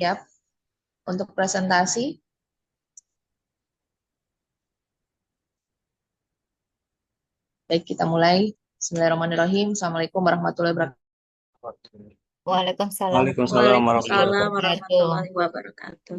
Yap, untuk presentasi, baik kita mulai. Bismillahirrahmanirrahim. Assalamualaikum warahmatullahi wabarakatuh. Waalaikumsalam Waalaikumsalam warahmatullahi warahmatullahi Waalaikumsalam wabarakatuh. warahmatullahi wabarakatuh.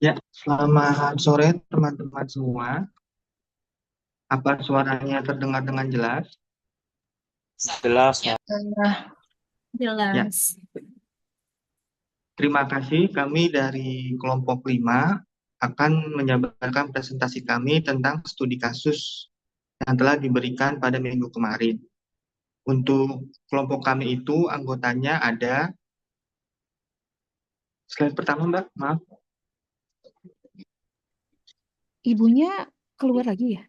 Ya, selamat sore teman-teman semua. Apa suaranya terdengar dengan jelas? Jelas, ya. Nah, Ya, Jelas. terima kasih. Kami dari kelompok 5 akan menjabarkan presentasi kami tentang studi kasus yang telah diberikan pada minggu kemarin. Untuk kelompok kami itu anggotanya ada, slide pertama Mbak, maaf. Ibunya keluar lagi ya?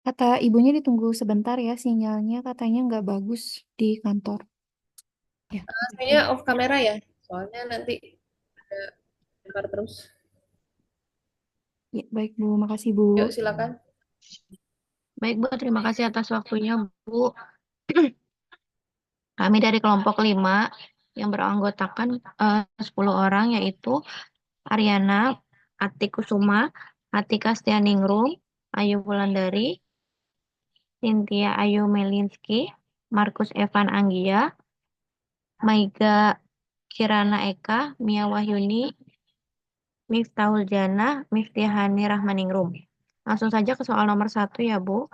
Kata ibunya ditunggu sebentar ya, sinyalnya katanya nggak bagus di kantor. Ya, Kayaknya off kamera ya, soalnya nanti lempar terus. ya baik Bu, makasih Bu. Yuk, silakan. Baik Bu, terima kasih atas waktunya Bu. Kami dari kelompok 5 yang beranggotakan 10 orang yaitu Ariana Atikusuma, Atika Stianingrum, Ayu Wulandari, Cynthia Ayu Melinski, Markus Evan Anggia, Maiga Kirana Eka, Mia Wahyuni, Miftahul Jana, Miftihani Rahmaningrum. Langsung saja ke soal nomor 1 ya Bu.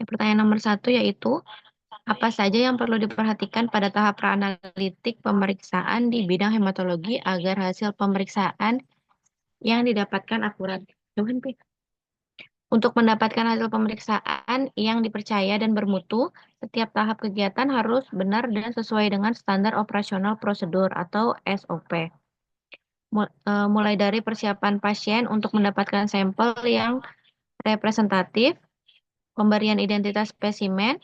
Pertanyaan nomor 1 yaitu, apa saja yang perlu diperhatikan pada tahap praanalitik pemeriksaan di bidang hematologi agar hasil pemeriksaan yang didapatkan akurat? Jauhan, Pi. Untuk mendapatkan hasil pemeriksaan yang dipercaya dan bermutu, setiap tahap kegiatan harus benar dan sesuai dengan standar operasional prosedur atau SOP. Mulai dari persiapan pasien untuk mendapatkan sampel yang representatif, pemberian identitas spesimen,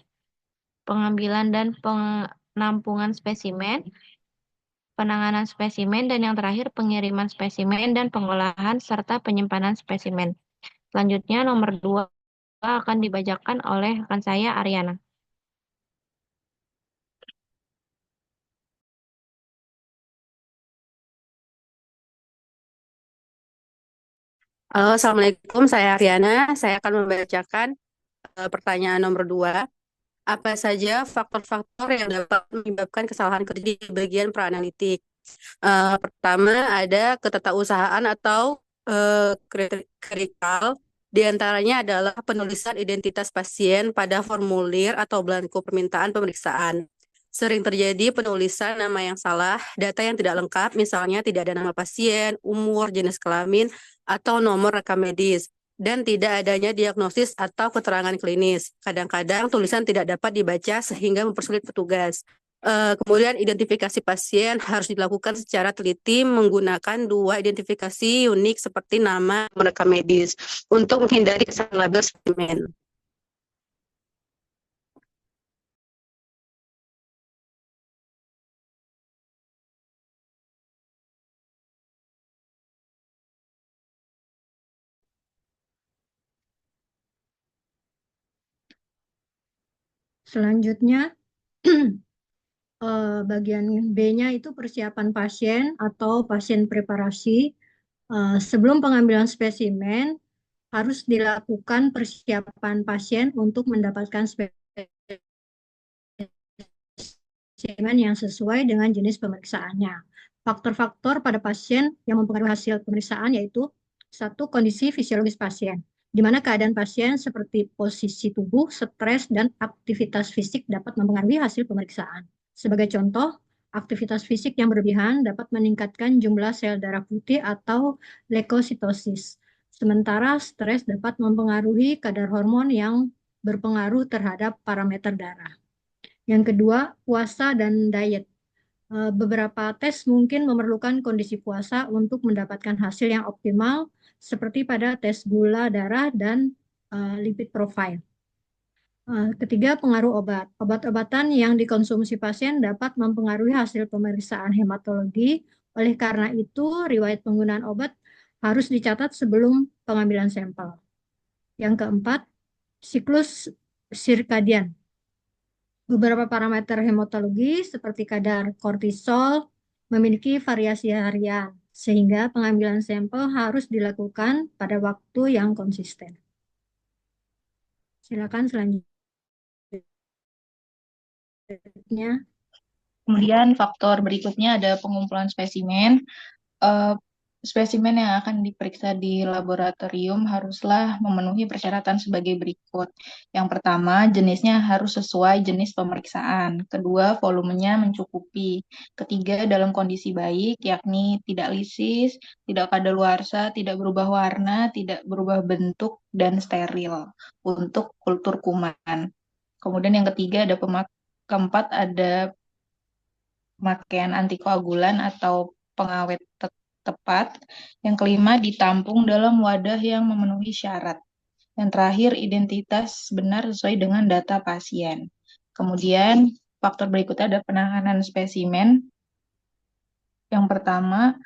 pengambilan dan penampungan spesimen, penanganan spesimen, dan yang terakhir pengiriman spesimen dan pengolahan serta penyimpanan spesimen. Selanjutnya nomor 2 akan dibacakan oleh rekan saya Ariana. Halo, Assalamualaikum. Saya Ariana. Saya akan membacakan pertanyaan nomor 2. Apa saja faktor-faktor yang dapat menyebabkan kesalahan kerja di bagian praanalitik? Pertama, ada ketetausahaan atau kritikal. Di antaranya adalah penulisan identitas pasien pada formulir atau belangko permintaan pemeriksaan. Sering terjadi penulisan nama yang salah, data yang tidak lengkap, misalnya tidak ada nama pasien, umur, jenis kelamin, atau nomor rekam medis, dan tidak adanya diagnosis atau keterangan klinis. Kadang-kadang tulisan tidak dapat dibaca sehingga mempersulit petugas. Kemudian identifikasi pasien harus dilakukan secara teliti menggunakan 2 identifikasi unik seperti nama dan rekam medis untuk menghindari kesalahan label spesimen. Selanjutnya, bagian B-nya itu persiapan pasien atau pasien preparasi. Sebelum pengambilan spesimen, harus dilakukan persiapan pasien untuk mendapatkan spesimen yang sesuai dengan jenis pemeriksaannya. Faktor-faktor pada pasien yang mempengaruhi hasil pemeriksaan yaitu 1. Kondisi fisiologis pasien, di mana keadaan pasien seperti posisi tubuh, stres, dan aktivitas fisik dapat mempengaruhi hasil pemeriksaan. Sebagai contoh, aktivitas fisik yang berlebihan dapat meningkatkan jumlah sel darah putih atau leukositosis. Sementara stres dapat mempengaruhi kadar hormon yang berpengaruh terhadap parameter darah. Yang kedua, puasa dan diet. Beberapa tes mungkin memerlukan kondisi puasa untuk mendapatkan hasil yang optimal, seperti pada tes gula darah dan lipid profile. Ketiga, pengaruh obat. Obat-obatan yang dikonsumsi pasien dapat mempengaruhi hasil pemeriksaan hematologi. Oleh karena itu, riwayat penggunaan obat harus dicatat sebelum pengambilan sampel. Yang keempat, siklus sirkadian. Beberapa parameter hematologi seperti kadar kortisol memiliki variasi harian, sehingga pengambilan sampel harus dilakukan pada waktu yang konsisten. Silakan selanjutnya. Kemudian faktor berikutnya ada pengumpulan spesimen. Spesimen yang akan diperiksa di laboratorium haruslah memenuhi persyaratan sebagai berikut. Yang pertama, jenisnya harus sesuai jenis pemeriksaan. Kedua, volumenya mencukupi. Ketiga, dalam kondisi baik, yakni tidak lisis, tidak kadaluarsa, tidak berubah warna, tidak berubah bentuk, dan steril untuk kultur kuman. Kemudian yang ketiga ada keempat ada pemakaian antikoagulan atau pengawet tepat. Yang kelima, ditampung dalam wadah yang memenuhi syarat. Yang terakhir, identitas benar sesuai dengan data pasien. Kemudian, faktor berikutnya ada penanganan spesimen. Yang pertama,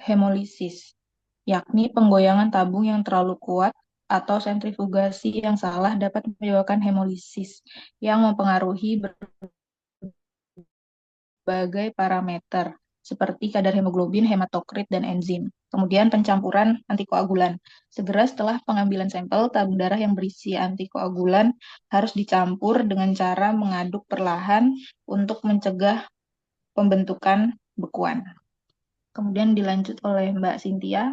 hemolisis, yakni penggoyangan tabung yang terlalu kuat atau sentrifugasi yang salah dapat menyebabkan hemolisis yang mempengaruhi berbagai parameter seperti kadar hemoglobin, hematokrit, dan enzim. Kemudian pencampuran antikoagulan. Segera setelah pengambilan sampel, tabung darah yang berisi antikoagulan harus dicampur dengan cara mengaduk perlahan untuk mencegah pembentukan bekuan. Kemudian dilanjut oleh Mbak Cynthia.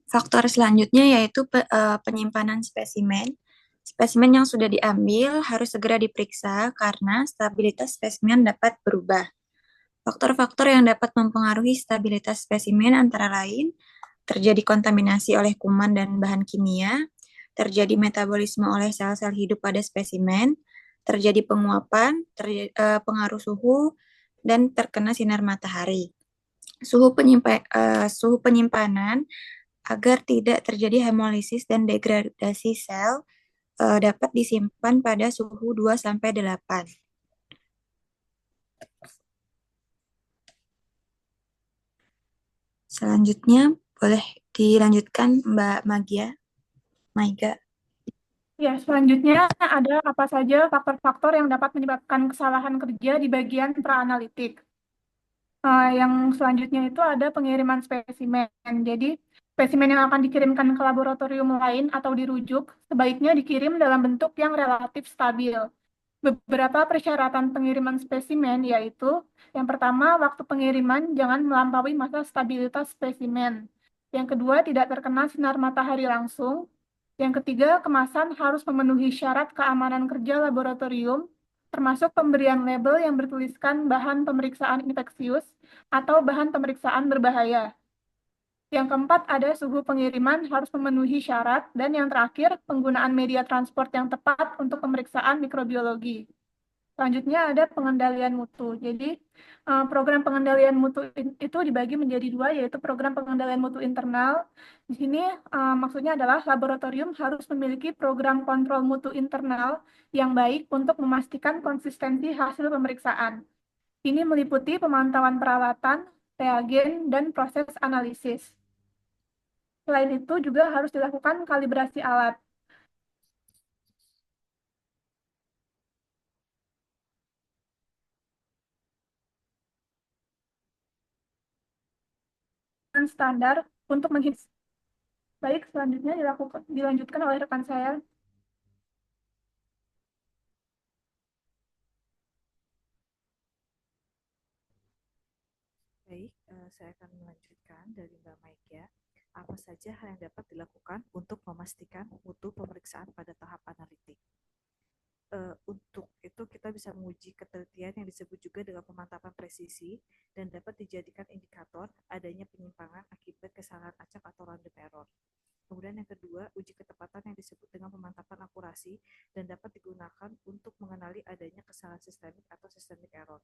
Faktor selanjutnya yaitu penyimpanan spesimen. Spesimen yang sudah diambil harus segera diperiksa karena stabilitas spesimen dapat berubah. Faktor-faktor yang dapat mempengaruhi stabilitas spesimen antara lain terjadi kontaminasi oleh kuman dan bahan kimia, terjadi metabolisme oleh sel-sel hidup pada spesimen, terjadi penguapan, pengaruh suhu, dan terkena sinar matahari. Suhu penyimpanan agar tidak terjadi hemolisis dan degradasi sel dapat disimpan pada suhu 2-8. Selanjutnya, boleh dilanjutkan Mbak Maiga. Ya, selanjutnya ada apa saja faktor-faktor yang dapat menyebabkan kesalahan kerja di bagian praanalitik. Yang selanjutnya itu ada pengiriman spesimen. Jadi, spesimen yang akan dikirimkan ke laboratorium lain atau dirujuk sebaiknya dikirim dalam bentuk yang relatif stabil. Beberapa persyaratan pengiriman spesimen yaitu yang pertama, waktu pengiriman jangan melampaui masa stabilitas spesimen. Yang kedua, tidak terkena sinar matahari langsung. Yang ketiga, kemasan harus memenuhi syarat keamanan kerja laboratorium, termasuk pemberian label yang bertuliskan bahan pemeriksaan infeksius atau bahan pemeriksaan berbahaya. Yang keempat, ada suhu pengiriman harus memenuhi syarat. Dan yang terakhir, penggunaan media transport yang tepat untuk pemeriksaan mikrobiologi. Selanjutnya ada pengendalian mutu. Jadi, program pengendalian mutu itu dibagi menjadi dua, yaitu program pengendalian mutu internal. Di sini maksudnya adalah laboratorium harus memiliki program kontrol mutu internal yang baik untuk memastikan konsistensi hasil pemeriksaan. Ini meliputi pemantauan peralatan, reagen, dan proses analisis. Selain itu juga harus dilakukan kalibrasi alat. Standar untuk menghindari. Baik, selanjutnya dilanjutkan oleh rekan saya. Baik, saya akan melanjutkan dari Mbak Maiga. Apa saja hal yang dapat dilakukan untuk memastikan mutu pemeriksaan pada tahap analitik? Untuk itu kita bisa menguji ketelitian yang disebut juga dengan pemantapan presisi dan dapat dijadikan indikator adanya penyimpangan akibat kesalahan acak atau random error. Kemudian yang kedua, uji ketepatan yang disebut dengan pemantapan akurasi dan dapat digunakan untuk mengenali adanya kesalahan sistemik atau systemic error.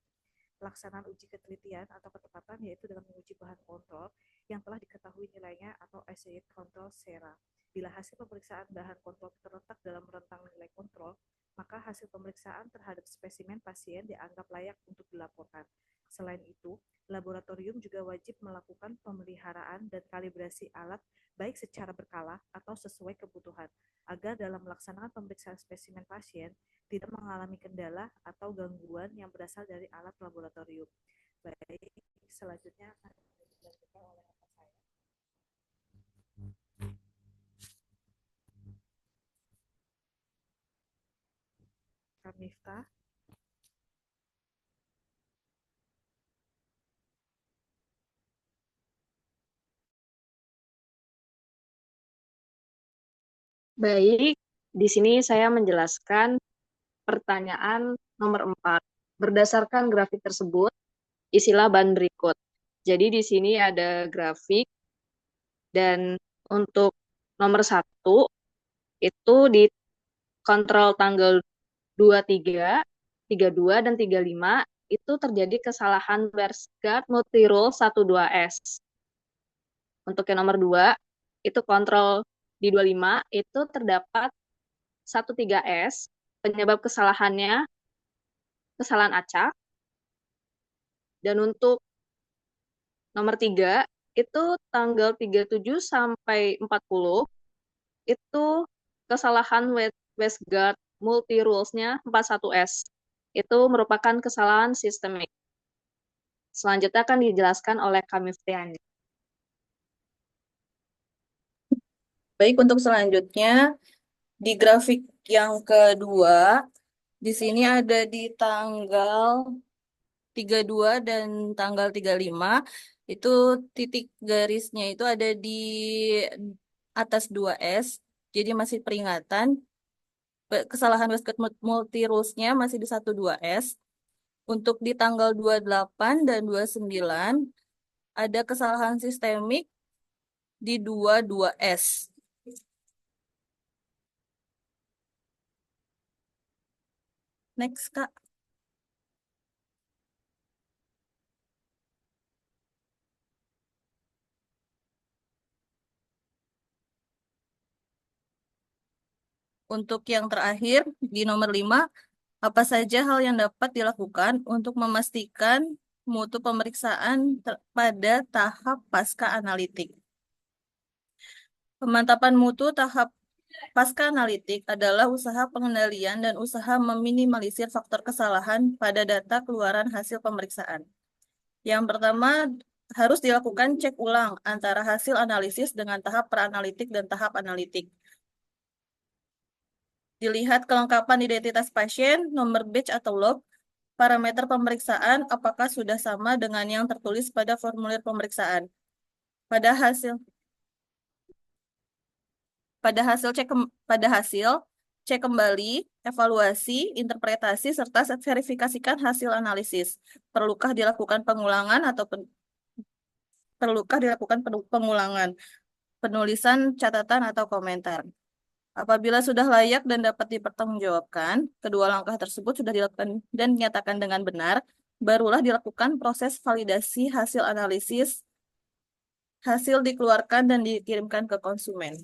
Pelaksanaan uji ketelitian atau ketepatan yaitu dengan menguji bahan kontrol yang telah diketahui nilainya atau assayed control SERA. Bila hasil pemeriksaan bahan kontrol terletak dalam rentang nilai kontrol, maka hasil pemeriksaan terhadap spesimen pasien dianggap layak untuk dilaporkan. Selain itu, laboratorium juga wajib melakukan pemeliharaan dan kalibrasi alat baik secara berkala atau sesuai kebutuhan, agar dalam melaksanakan pemeriksaan spesimen pasien tidak mengalami kendala atau gangguan yang berasal dari alat laboratorium. Baik, selanjutnya akan dilanjutkan oleh rekan saya. Kak Miftah. Baik, di sini saya menjelaskan pertanyaan nomor 4. Berdasarkan grafik tersebut, isilah bahan berikut. Jadi di sini ada grafik dan untuk nomor 1 itu di kontrol tanggal 23, 32, dan 35 itu terjadi kesalahan WashGuard multirule 12S. Untuk yang nomor 2, itu kontrol di 25 itu terdapat 13S, penyebab kesalahannya kesalahan acak. Dan untuk nomor 3, itu tanggal 37 sampai 40, itu kesalahan WashGuard multi-rules-nya 41S. Itu merupakan kesalahan sistemik. Selanjutnya akan dijelaskan oleh Kak Miftiani. Baik, untuk selanjutnya di grafik yang kedua, di sini ada di tanggal 32 dan tanggal 35. Itu titik garisnya itu ada di atas 2S, jadi masih peringatan. Kesalahan basket multi rules-nya masih di 1-2S. Untuk di tanggal 28 dan 29 ada kesalahan sistemik di 2-2S. Next, Kak. Untuk yang terakhir, di nomor 5, apa saja hal yang dapat dilakukan untuk memastikan mutu pemeriksaan pada tahap pasca analitik? Pemantapan mutu tahap pasca analitik adalah usaha pengendalian dan usaha meminimalisir faktor kesalahan pada data keluaran hasil pemeriksaan. Yang pertama, harus dilakukan cek ulang antara hasil analisis dengan tahap praanalitik dan tahap analitik. Dilihat kelengkapan identitas pasien, nomor batch atau log, parameter pemeriksaan apakah sudah sama dengan yang tertulis pada formulir pemeriksaan. Pada hasil cek kembali, evaluasi, interpretasi serta verifikasikan hasil analisis. Perlukah dilakukan pengulangan atau pengulangan, penulisan catatan atau komentar. Apabila sudah layak dan dapat dipertanggungjawabkan, kedua langkah tersebut sudah dilakukan dan dinyatakan dengan benar, barulah dilakukan proses validasi hasil analisis, hasil dikeluarkan dan dikirimkan ke konsumen.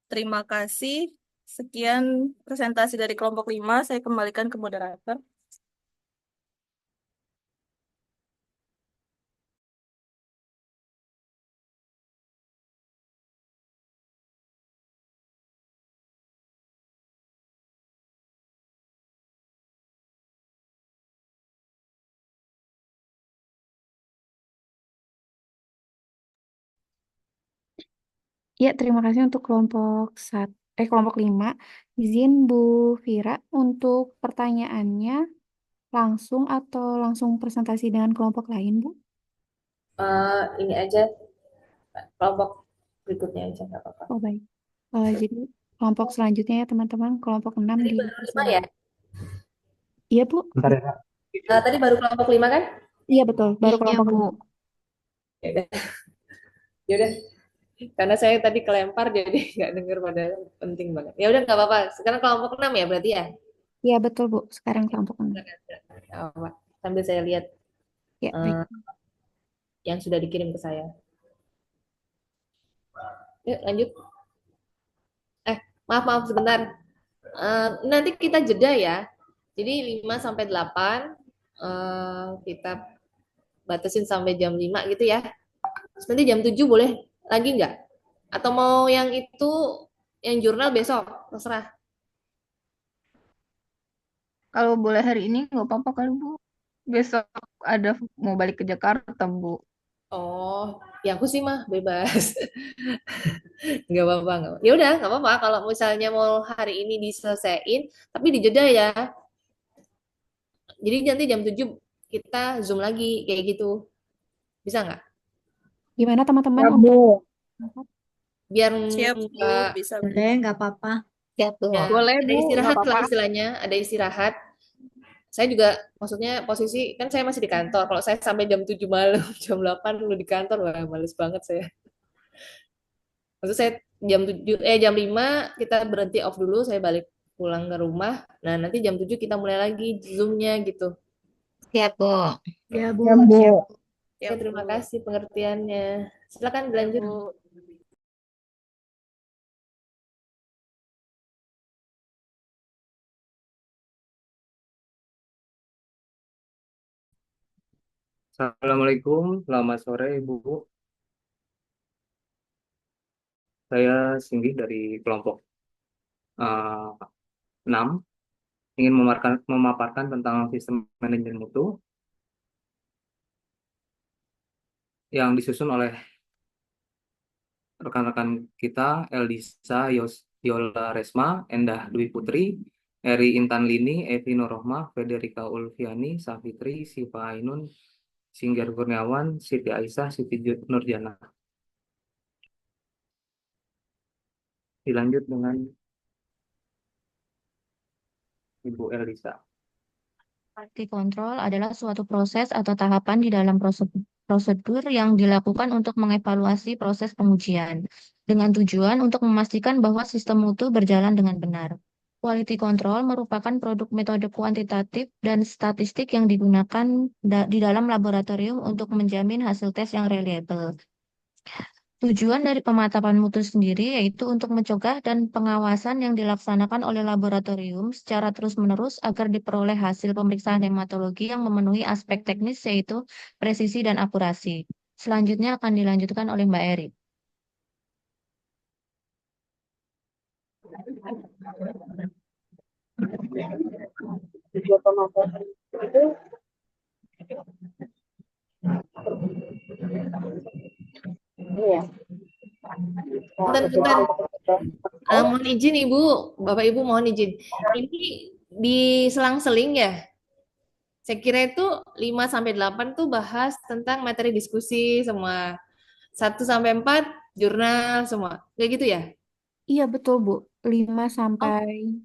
Terima kasih. Sekian presentasi dari kelompok 5. Saya kembalikan ke moderator. Ya, terima kasih untuk kelompok 5. Izin Bu Vira untuk pertanyaannya langsung atau langsung presentasi dengan kelompok lain, Bu? Ini aja kelompok berikutnya aja nggak apa-apa. Oh, baik. Jadi kelompok selanjutnya ya, teman-teman, kelompok 6 Tadi di baru 5 ya? Iya, Bu. Bentar ya, Kak. Tadi baru kelompok 5 kan? Iya, betul. Baru Iya, kelompok Bu. 5. Ya udah. Ya udah. Karena saya tadi kelempar jadi nggak dengar padahal penting banget. Ya udah nggak apa-apa. Sekarang kelompok 6 ya berarti ya? Iya, betul, Bu. Sekarang kelompok 6. Nggak apa-apa. Sambil saya lihat Ya, baik. yang sudah dikirim ke saya. Yuk lanjut. Maaf sebentar. Nanti kita jeda ya. Jadi 5 sampai 8 kita batasin sampai jam 5 gitu ya. Terus nanti jam 7 boleh lagi nggak? Atau mau yang itu yang jurnal besok? Terserah. Kalau boleh hari ini nggak apa-apa kali Bu. Besok ada mau balik ke Jakarta Bu. Oh, ya aku sih mah bebas. Nggak apa-apa, nggak apa-apa. Ya udah, nggak apa-apa. Kalau misalnya mau hari ini diselesaikan, tapi dijeda ya. Jadi nanti jam 7 kita Zoom lagi, kayak gitu. Bisa nggak? Gimana teman-teman Ya, untuk Bu. Biar Siap, Bu. nggak Bisa, Bu. Boleh, nggak apa-apa. ya, Boleh, ada Bu, istirahat nggak lah apa-apa. istilahnya, ada istirahat. Saya juga maksudnya posisi kan saya masih di kantor. Kalau saya sampai jam 7 malam, jam 8 udah di kantor, wah males banget saya. Maksud saya jam 5 kita berhenti off dulu, saya balik pulang ke rumah. Nah, nanti jam 7 kita mulai lagi Zoom-nya gitu. Siap, Bu. Ya, Bu. Ya, Bu. Siap. Ya, Oke, terima Bu. kasih pengertiannya. Silakan Ya, dilanjut. Bu. Assalamualaikum, selamat sore Ibu. Saya Singgih dari kelompok 6, ingin memaparkan tentang sistem manajemen mutu yang disusun oleh rekan-rekan kita Eldisa Yola Resma, Endah Dwi Putri, Eri Intan Lini, Evi Nurrohmah, Federica Ulfiani, Safitri, Siva Ainun, Singgar Kurniawan, Siti Aisyah, Siti Nurjana. Dilanjut dengan Ibu Elisa. Quality control adalah suatu proses atau tahapan di dalam prosedur yang dilakukan untuk mengevaluasi proses pengujian dengan tujuan untuk memastikan bahwa sistem mutu berjalan dengan benar. Quality control merupakan produk metode kuantitatif dan statistik yang digunakan di dalam laboratorium untuk menjamin hasil tes yang reliable. Tujuan dari pemantapan mutu sendiri yaitu untuk mencegah dan pengawasan yang dilaksanakan oleh laboratorium secara terus-menerus agar diperoleh hasil pemeriksaan hematologi yang memenuhi aspek teknis yaitu presisi dan akurasi. Selanjutnya akan dilanjutkan oleh Mbak Eri. Mohon izin Ibu, Bapak Ibu mohon izin. Ini diselang-seling ya? Saya kira itu 5 sampai 8 tuh bahas tentang materi diskusi semua. 1 sampai 4 jurnal semua. Kayak gitu ya? Iya betul Bu, 5 sampai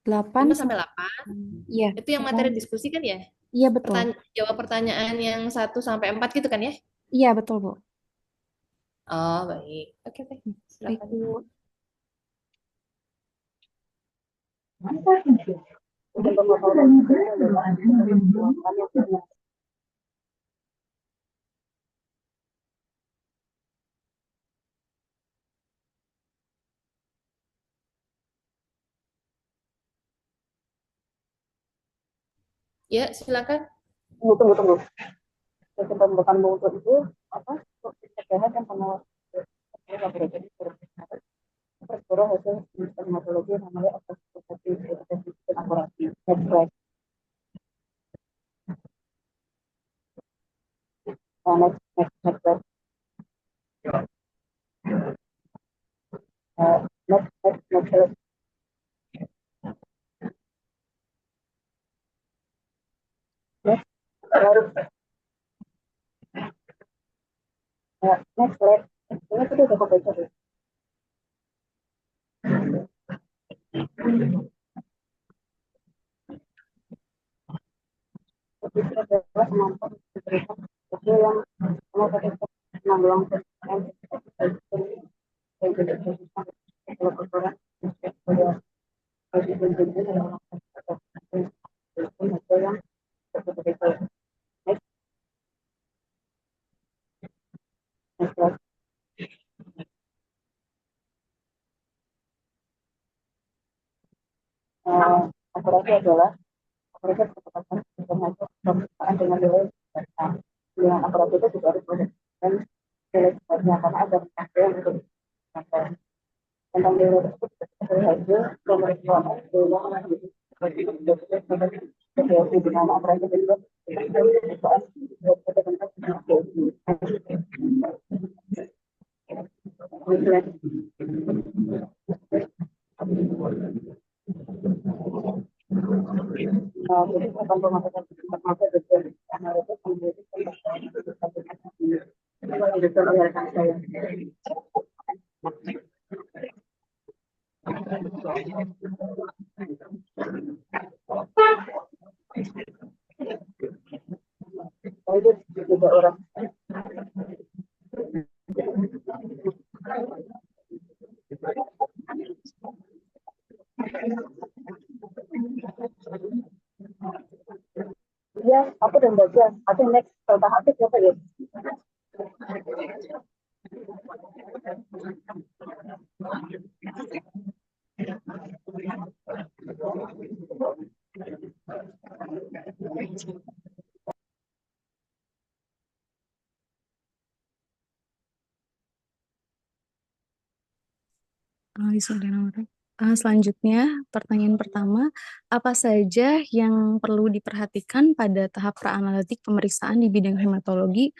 8. 5 sampai 8. Iya. Itu yang materi diskusi kan ya? Iya betul. Jawab pertanyaan yang 1 sampai 4 gitu kan ya? Iya betul Bu. Oh, baik. Oke, silakan. Baik, Bu. Ya, silakan. Tunggu. Sistem pembentukan mutu itu apa? Pencegahan dan pengawasan laboratorium perkara hasil hematologi namanya observasi dan akurasi. Next slide. Next slide. Next slide. Next slide. Ini sudah cukup baca deh. Itu adalah kemampuan memberikan sesuatu yang menanggulang yang tidak bisa kalau berperan yang seperti itu. Next slide. Akurasi adalah akurasi ketepatan informasi pemeriksaan dengan nilai data. Yang akurasi itu juga harus berdasarkan nilai sebenarnya karena ada hasil untuk tentang nilai tersebut dari hasil pemeriksaan di mana akurasi itu jadi akan memastikan masa depan analisis menjadi oleh rekan saya. Lanjut juga orang. Ya, aku dan baca. Aku next contoh aktif apa ya? Selanjutnya, pertanyaan pertama, apa saja yang perlu diperhatikan pada tahap praanalitik pemeriksaan di bidang hematologi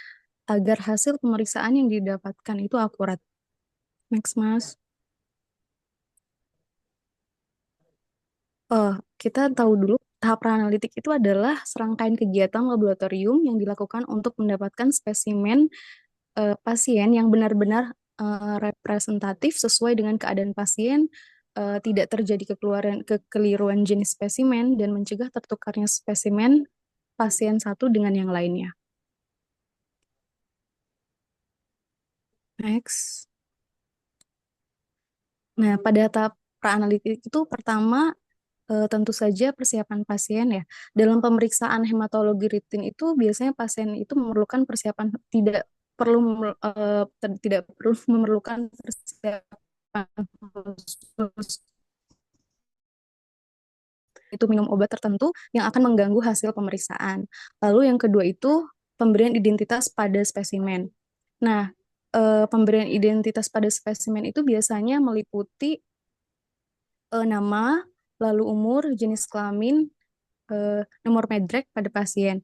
agar hasil pemeriksaan yang didapatkan itu akurat? Next, Mas. Kita tahu dulu tahap praanalitik itu adalah serangkaian kegiatan laboratorium yang dilakukan untuk mendapatkan spesimen pasien yang benar-benar representatif sesuai dengan keadaan pasien, tidak terjadi kekeliruan jenis spesimen, dan mencegah tertukarnya spesimen pasien satu dengan yang lainnya. Next. Nah, pada tahap praanalitik itu pertama tentu saja persiapan pasien ya. Dalam pemeriksaan hematologi rutin itu biasanya pasien itu memerlukan persiapan tidak perlu memerlukan persiapan khusus. Itu minum obat tertentu yang akan mengganggu hasil pemeriksaan. Lalu yang kedua itu pemberian identitas pada spesimen. Nah, pemberian identitas pada spesimen itu biasanya meliputi nama, lalu umur, jenis kelamin, nomor medrek pada pasien.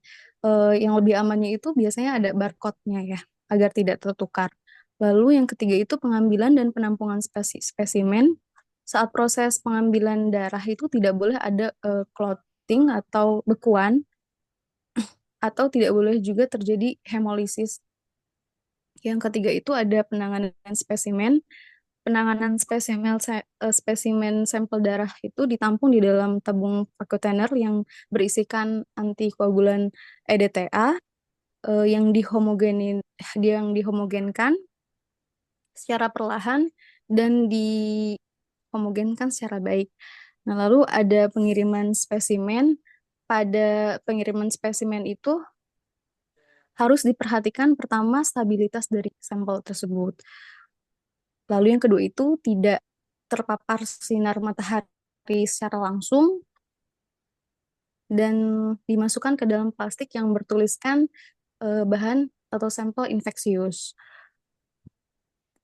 Yang lebih amannya itu biasanya ada barcode-nya ya, agar tidak tertukar. Lalu yang ketiga itu pengambilan dan penampungan spesimen. Saat proses pengambilan darah itu tidak boleh ada clotting atau bekuan, atau tidak boleh juga terjadi hemolisis. Yang ketiga itu ada penanganan spesimen. Penanganan spesimen sampel darah itu ditampung di dalam tabung perkutaner yang berisikan antikoagulan EDTA yang dihomogenkan secara perlahan dan dihomogenkan secara baik. Nah, lalu ada pengiriman spesimen. Pada pengiriman spesimen itu harus diperhatikan pertama stabilitas dari sampel tersebut. Lalu yang kedua itu tidak terpapar sinar matahari secara langsung dan dimasukkan ke dalam plastik yang bertuliskan bahan atau sampel infeksius.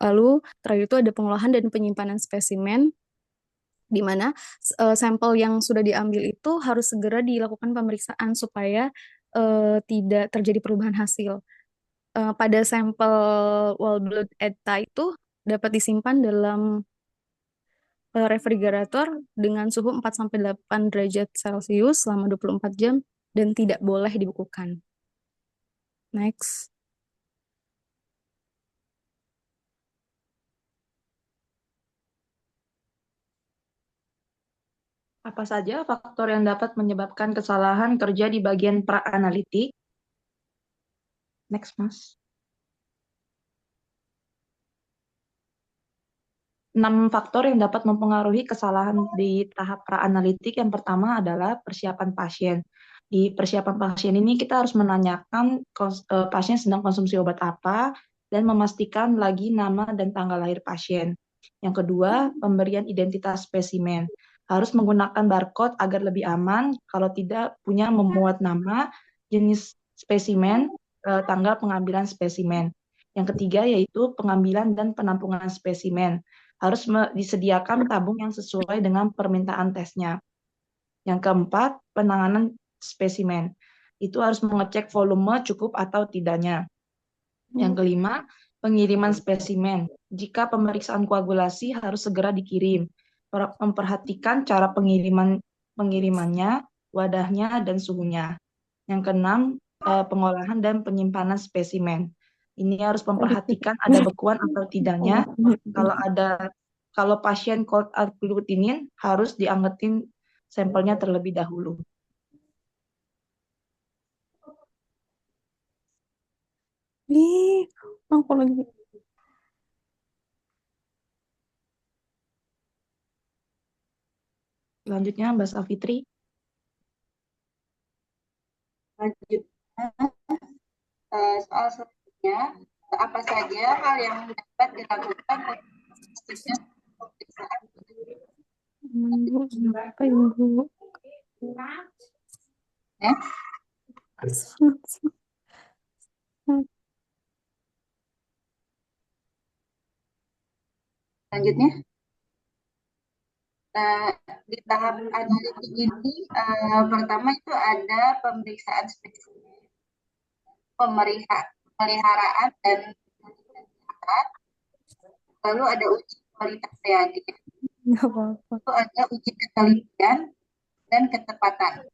Lalu terakhir itu ada pengolahan dan penyimpanan spesimen, di mana sampel yang sudah diambil itu harus segera dilakukan pemeriksaan supaya tidak terjadi perubahan hasil. Pada sampel whole blood ETA itu dapat disimpan dalam refrigerator dengan suhu 4-8 derajat Celcius selama 24 jam dan tidak boleh dibekukan. Next. Apa saja faktor yang dapat menyebabkan kesalahan kerja di bagian praanalitik? Next, Mas. 6 faktor yang dapat mempengaruhi kesalahan di tahap praanalitik. Yang pertama adalah persiapan pasien. Di persiapan pasien ini kita harus menanyakan pasien sedang konsumsi obat apa dan memastikan lagi nama dan tanggal lahir pasien. Yang kedua, pemberian identitas spesimen. Harus menggunakan barcode agar lebih aman, kalau tidak punya memuat nama, jenis spesimen, tanggal pengambilan spesimen. Yang ketiga yaitu pengambilan dan penampungan spesimen. Harus disediakan tabung yang sesuai dengan permintaan tesnya. Yang keempat, penanganan spesimen. Itu harus mengecek volume cukup atau tidaknya. Yang kelima, pengiriman spesimen. Jika pemeriksaan koagulasi harus segera dikirim. Memperhatikan cara pengirimannya, wadahnya, dan suhunya. Yang keenam, pengolahan dan penyimpanan spesimen. Ini harus memperhatikan ada bekuan atau tidaknya. Kalau pasien cold agglutinin harus diangetin sampelnya terlebih dahulu. Aku lagi. Selanjutnya, Mbak Safitri. Selanjutnya, soal selanjutnya, apa saja hal yang dapat dilakukan untuk memastikan pemeriksaan Selanjutnya, di tahap analitik ini pertama itu ada pemeriksaan spesimen, pemeliharaan dan lalu ada uji kualitas reagen, lalu ada uji ketelitian, dan ketepatan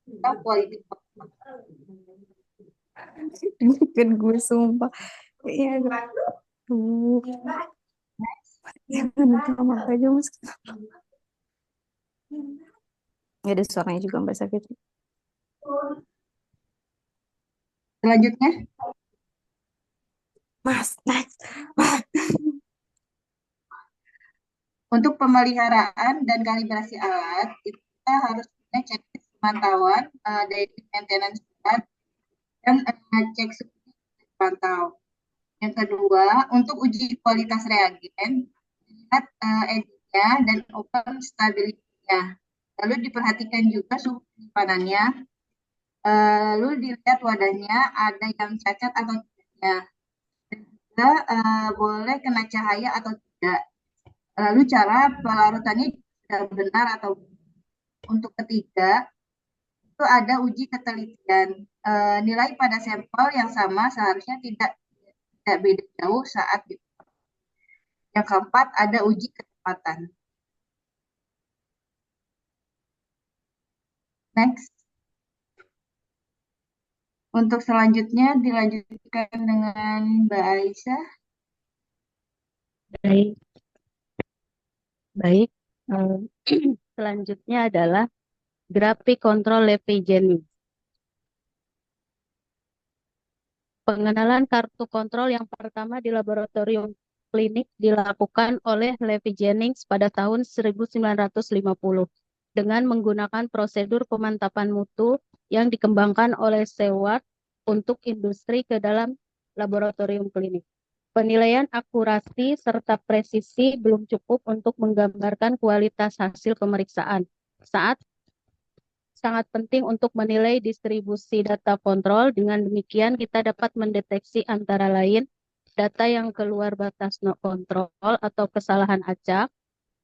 atau quality control. Bikin gue sumpah. Iya, aduh. Jangan kamar aja mas. Ya ada suaranya juga Mbak Sakit. Selanjutnya, Mas, next. untuk pemeliharaan dan kalibrasi alat, kita harus punya checklist pemantauan, daily maintenance plan, dan cek suhu pantau. Yang kedua, untuk uji kualitas reagen, lihat ED-nya dan open stability-nya. Lalu diperhatikan juga suhu penyimpanannya. Lalu dilihat wadahnya ada yang cacat atau tidaknya. Dan juga boleh kena cahaya atau tidak. Lalu cara pelarutannya sudah benar atau untuk ketiga, itu ada uji ketelitian. Nilai pada sampel yang sama seharusnya tidak beda jauh saat diukur. Yang keempat, ada uji ketepatan. Next. Untuk selanjutnya dilanjutkan dengan Mbak Aisyah. Baik. Baik. Selanjutnya adalah grafik kontrol levigenin. Pengenalan kartu kontrol yang pertama di laboratorium klinik dilakukan oleh Levi Jennings pada tahun 1950 dengan menggunakan prosedur pemantapan mutu yang dikembangkan oleh Seward untuk industri ke dalam laboratorium klinik. Penilaian akurasi serta presisi belum cukup untuk menggambarkan kualitas hasil pemeriksaan. Sangat penting untuk menilai distribusi data kontrol. Dengan demikian kita dapat mendeteksi antara lain data yang keluar batas no kontrol atau kesalahan acak,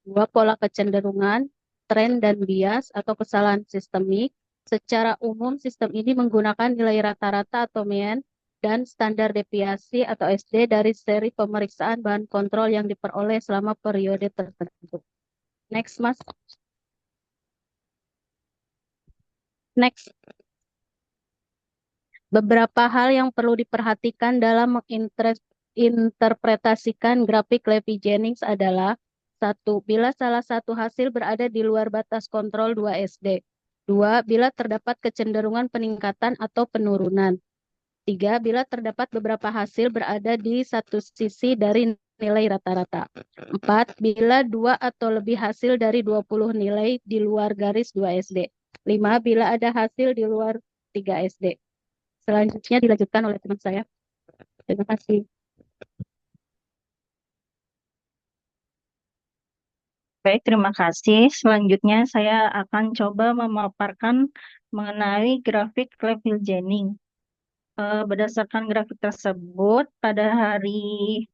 dua pola kecenderungan, tren dan bias atau kesalahan sistemik. Secara umum sistem ini menggunakan nilai rata-rata atau mean dan standar deviasi atau SD dari seri pemeriksaan bahan kontrol yang diperoleh selama periode tertentu. Next, Mas. Next. Beberapa hal yang perlu diperhatikan dalam menginterpretasikan grafik Levi Jennings adalah: 1. Bila salah satu hasil berada di luar batas kontrol 2 SD. 2. Bila terdapat kecenderungan peningkatan atau penurunan. 3. Bila terdapat beberapa hasil berada di satu sisi dari nilai rata-rata. 4. Bila 2 atau lebih hasil dari 20 nilai di luar garis 2 SD. 5. Bila ada hasil di luar 3 SD. Selanjutnya dilanjutkan oleh teman saya. Terima kasih. Baik, terima kasih. Selanjutnya saya akan coba memaparkan mengenai grafik Levi Jennings. Berdasarkan grafik tersebut, pada hari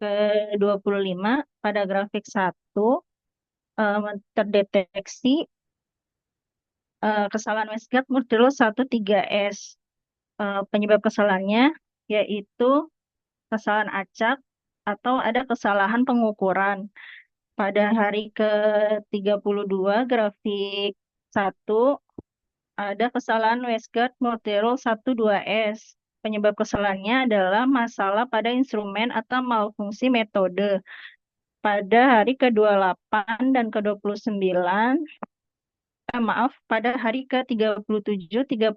ke-25, pada grafik 1, terdeteksi kesalahan Westgard Multirole 13S. Penyebab kesalahannya yaitu kesalahan acak atau ada kesalahan pengukuran. Pada hari ke-32 grafik 1 ada kesalahan Westgard Multirole 12S. Penyebab kesalahannya adalah masalah pada instrumen atau malfungsi metode. Pada hari ke-28 dan ke-29 pada hari ke-37, 38,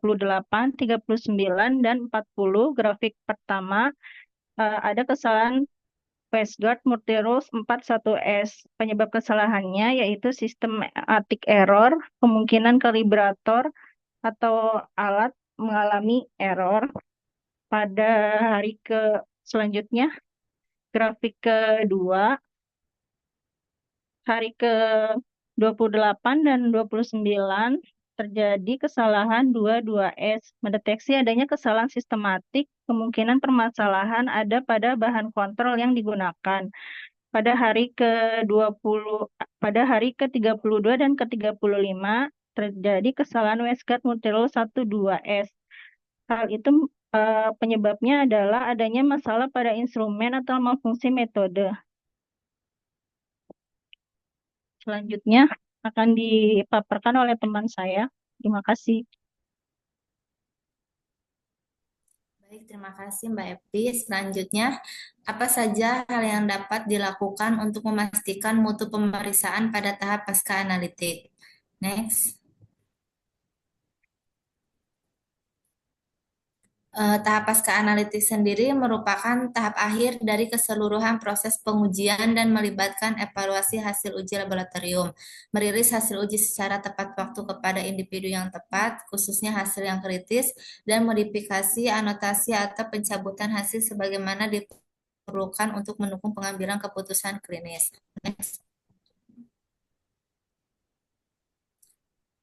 39, dan 40 grafik pertama ada kesalahan Westgard Multirole 41S. Penyebab kesalahannya yaitu systematic error, kemungkinan kalibrator atau alat mengalami error. Pada hari selanjutnya, grafik kedua, hari ke-28 dan 29 terjadi kesalahan 22S. Mendeteksi adanya kesalahan sistematik, kemungkinan permasalahan ada pada bahan kontrol yang digunakan. Pada hari ke-32 dan ke-35 terjadi kesalahan Westgard Multirole 12S. Hal itu penyebabnya adalah adanya masalah pada instrumen atau malfungsi metode. Selanjutnya, akan dipaparkan oleh teman saya. Terima kasih. Baik, terima kasih Mbak Epi. Selanjutnya, apa saja hal yang dapat dilakukan untuk memastikan mutu pemeriksaan pada tahap pasca analitik? Next. Tahap pasca analitik sendiri merupakan tahap akhir dari keseluruhan proses pengujian dan melibatkan evaluasi hasil uji laboratorium, merilis hasil uji secara tepat waktu kepada individu yang tepat, khususnya hasil yang kritis, dan modifikasi, anotasi, atau pencabutan hasil sebagaimana diperlukan untuk mendukung pengambilan keputusan klinis. Next.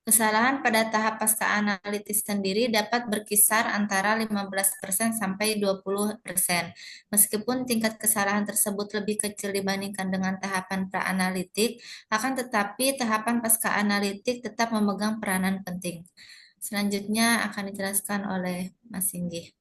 Kesalahan pada tahap pasca analitis sendiri dapat berkisar antara 15% sampai 20%. Meskipun tingkat kesalahan tersebut lebih kecil dibandingkan dengan tahapan pra-analitik, akan tetapi tahapan pasca analitik tetap memegang peranan penting. Selanjutnya akan dijelaskan oleh Mas Singgih.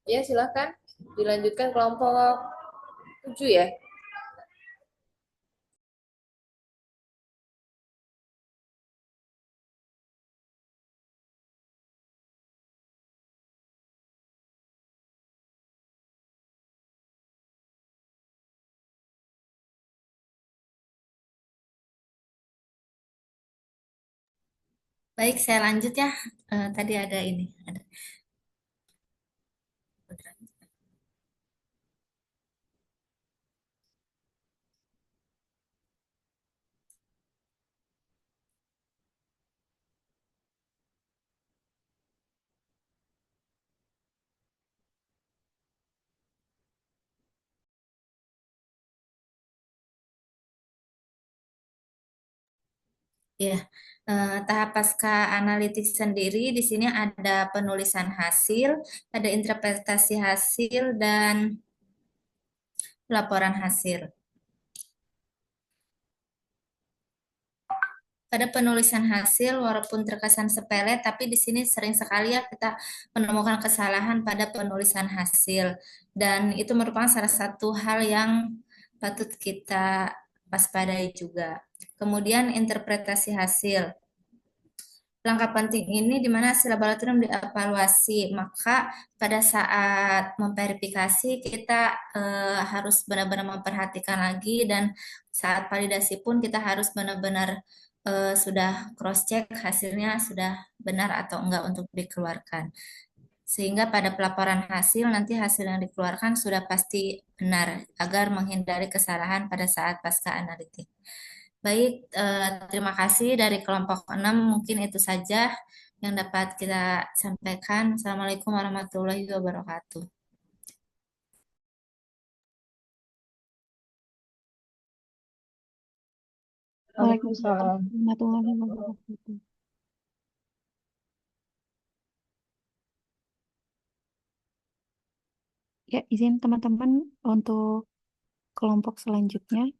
Ya, silakan dilanjutkan kelompok 7 ya. Baik, saya lanjut ya. Tadi ada ini. Ya, tahap pasca analitik sendiri di sini ada penulisan hasil, ada interpretasi hasil, dan laporan hasil. Pada penulisan hasil, walaupun terkesan sepele, tapi di sini sering sekali ya kita menemukan kesalahan pada penulisan hasil. Dan itu merupakan salah satu hal yang patut kita waspadai juga. Kemudian interpretasi hasil. Langkah penting ini di mana hasil laboratorium dievaluasi, maka pada saat memverifikasi kita harus benar-benar memperhatikan lagi, dan saat validasi pun kita harus benar-benar sudah cross check hasilnya sudah benar atau enggak untuk dikeluarkan. Sehingga pada pelaporan hasil nanti hasil yang dikeluarkan sudah pasti benar agar menghindari kesalahan pada saat pasca analitik. Baik, terima kasih dari kelompok 6. Mungkin itu saja. yang dapat kita sampaikan. Assalamualaikum warahmatullahi wabarakatuh. Waalaikumsalam Waalaikumsalam. warahmatullahi wabarakatuh. Ya, izin teman-teman untuk kelompok selanjutnya.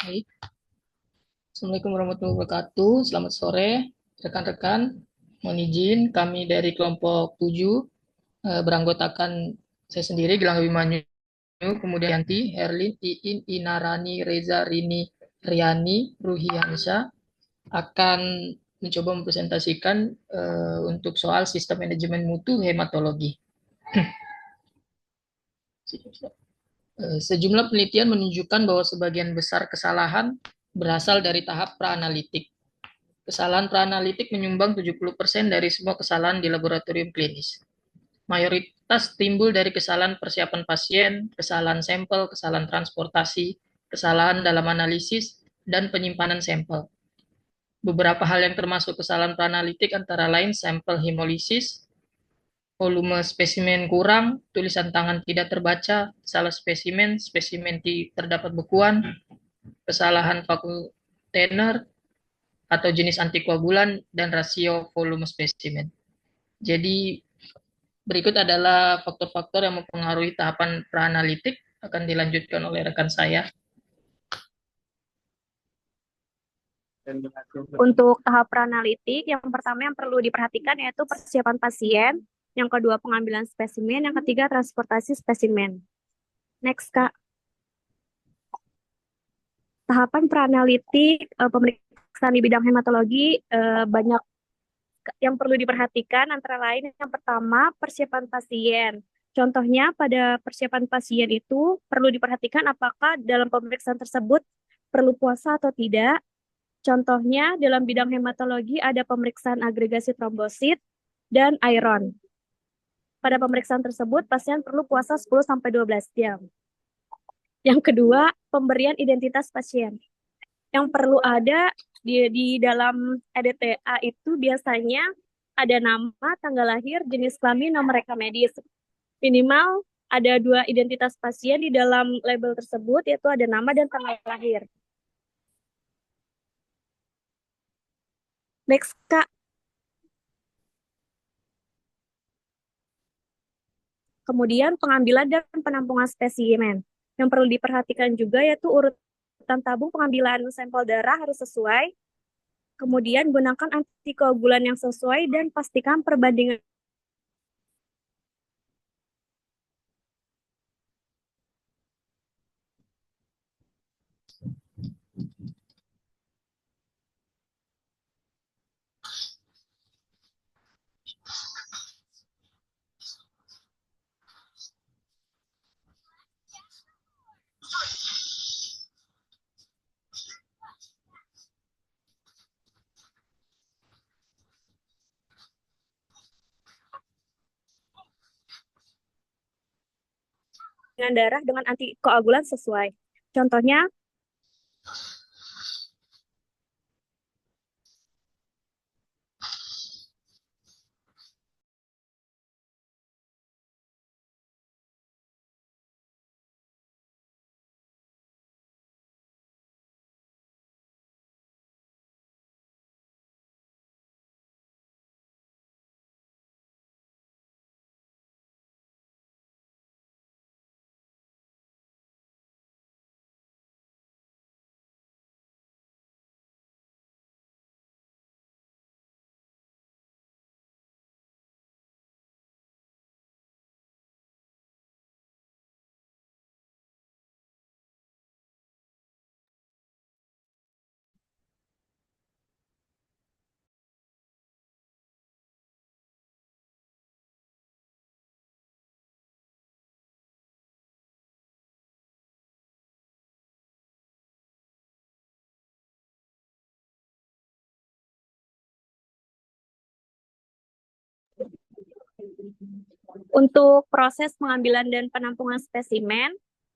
Baik. Assalamualaikum warahmatullahi wabarakatuh. Selamat sore, rekan-rekan. Mohon izin, kami dari kelompok 7 beranggotakan saya sendiri, Gilang Abimanyu, kemudian Yanti, Herlin, Iin, Inarani, Reza, Rini, Riani, Ruhiansyah, akan mencoba mempresentasikan untuk soal sistem manajemen mutu hematologi. Sejumlah penelitian menunjukkan bahwa sebagian besar kesalahan berasal dari tahap praanalitik. Kesalahan praanalitik menyumbang 70% dari semua kesalahan di laboratorium klinis. Mayoritas timbul dari kesalahan persiapan pasien, kesalahan sampel, kesalahan transportasi, kesalahan dalam analisis, dan penyimpanan sampel. Beberapa hal yang termasuk kesalahan praanalitik antara lain sampel hemolisis, volume spesimen kurang, tulisan tangan tidak terbaca, salah spesimen, spesimen terdapat bekuan, kesalahan vakum tenor, atau jenis antikoagulan, dan rasio volume spesimen. Jadi berikut adalah faktor-faktor yang mempengaruhi tahapan praanalitik, akan dilanjutkan oleh rekan saya. Untuk tahap praanalitik, yang pertama yang perlu diperhatikan yaitu persiapan pasien, yang kedua pengambilan spesimen, yang ketiga transportasi spesimen. Next, Kak. Tahapan praanalitik pemeriksaan di bidang hematologi banyak yang perlu diperhatikan, antara lain yang pertama persiapan pasien. Contohnya pada persiapan pasien itu perlu diperhatikan apakah dalam pemeriksaan tersebut perlu puasa atau tidak. Contohnya dalam bidang hematologi ada pemeriksaan agregasi trombosit dan iron. Pada pemeriksaan tersebut pasien perlu puasa 10-12 jam. Yang kedua, pemberian identitas pasien. Yang perlu ada di dalam EDTA itu biasanya ada nama, tanggal lahir, jenis kelamin, nomor rekam medis. Minimal ada 2 identitas pasien di dalam label tersebut, yaitu ada nama dan tanggal lahir. Next, Kak. Kemudian pengambilan dan penampungan spesimen. Yang perlu diperhatikan juga yaitu urutan tabung pengambilan sampel darah harus sesuai. Kemudian gunakan antikoagulan yang sesuai dan pastikan perbandingan darah dengan antikoagulan sesuai. Contohnya, Untuk proses pengambilan dan penampungan spesimen,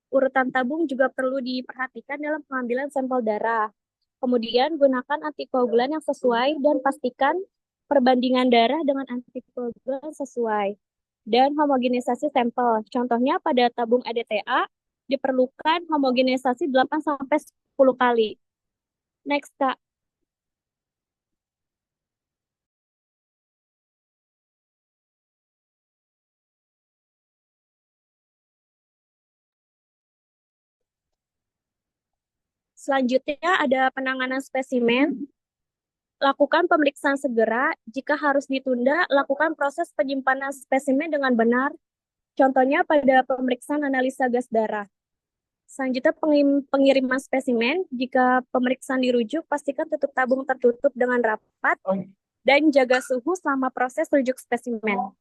urutan tabung juga perlu diperhatikan dalam pengambilan sampel darah. Kemudian gunakan antikoagulan yang sesuai dan pastikan perbandingan darah dengan antikoagulan sesuai. Dan homogenisasi sampel. Contohnya pada tabung EDTA diperlukan homogenisasi 8-10 kali. Next, Kak. Selanjutnya ada penanganan spesimen. Lakukan pemeriksaan segera. Jika harus ditunda, lakukan proses penyimpanan spesimen dengan benar. Contohnya pada pemeriksaan analisa gas darah. Selanjutnya pengiriman spesimen. Jika pemeriksaan dirujuk, pastikan tutup tabung tertutup dengan rapat dan jaga suhu selama proses rujuk spesimen.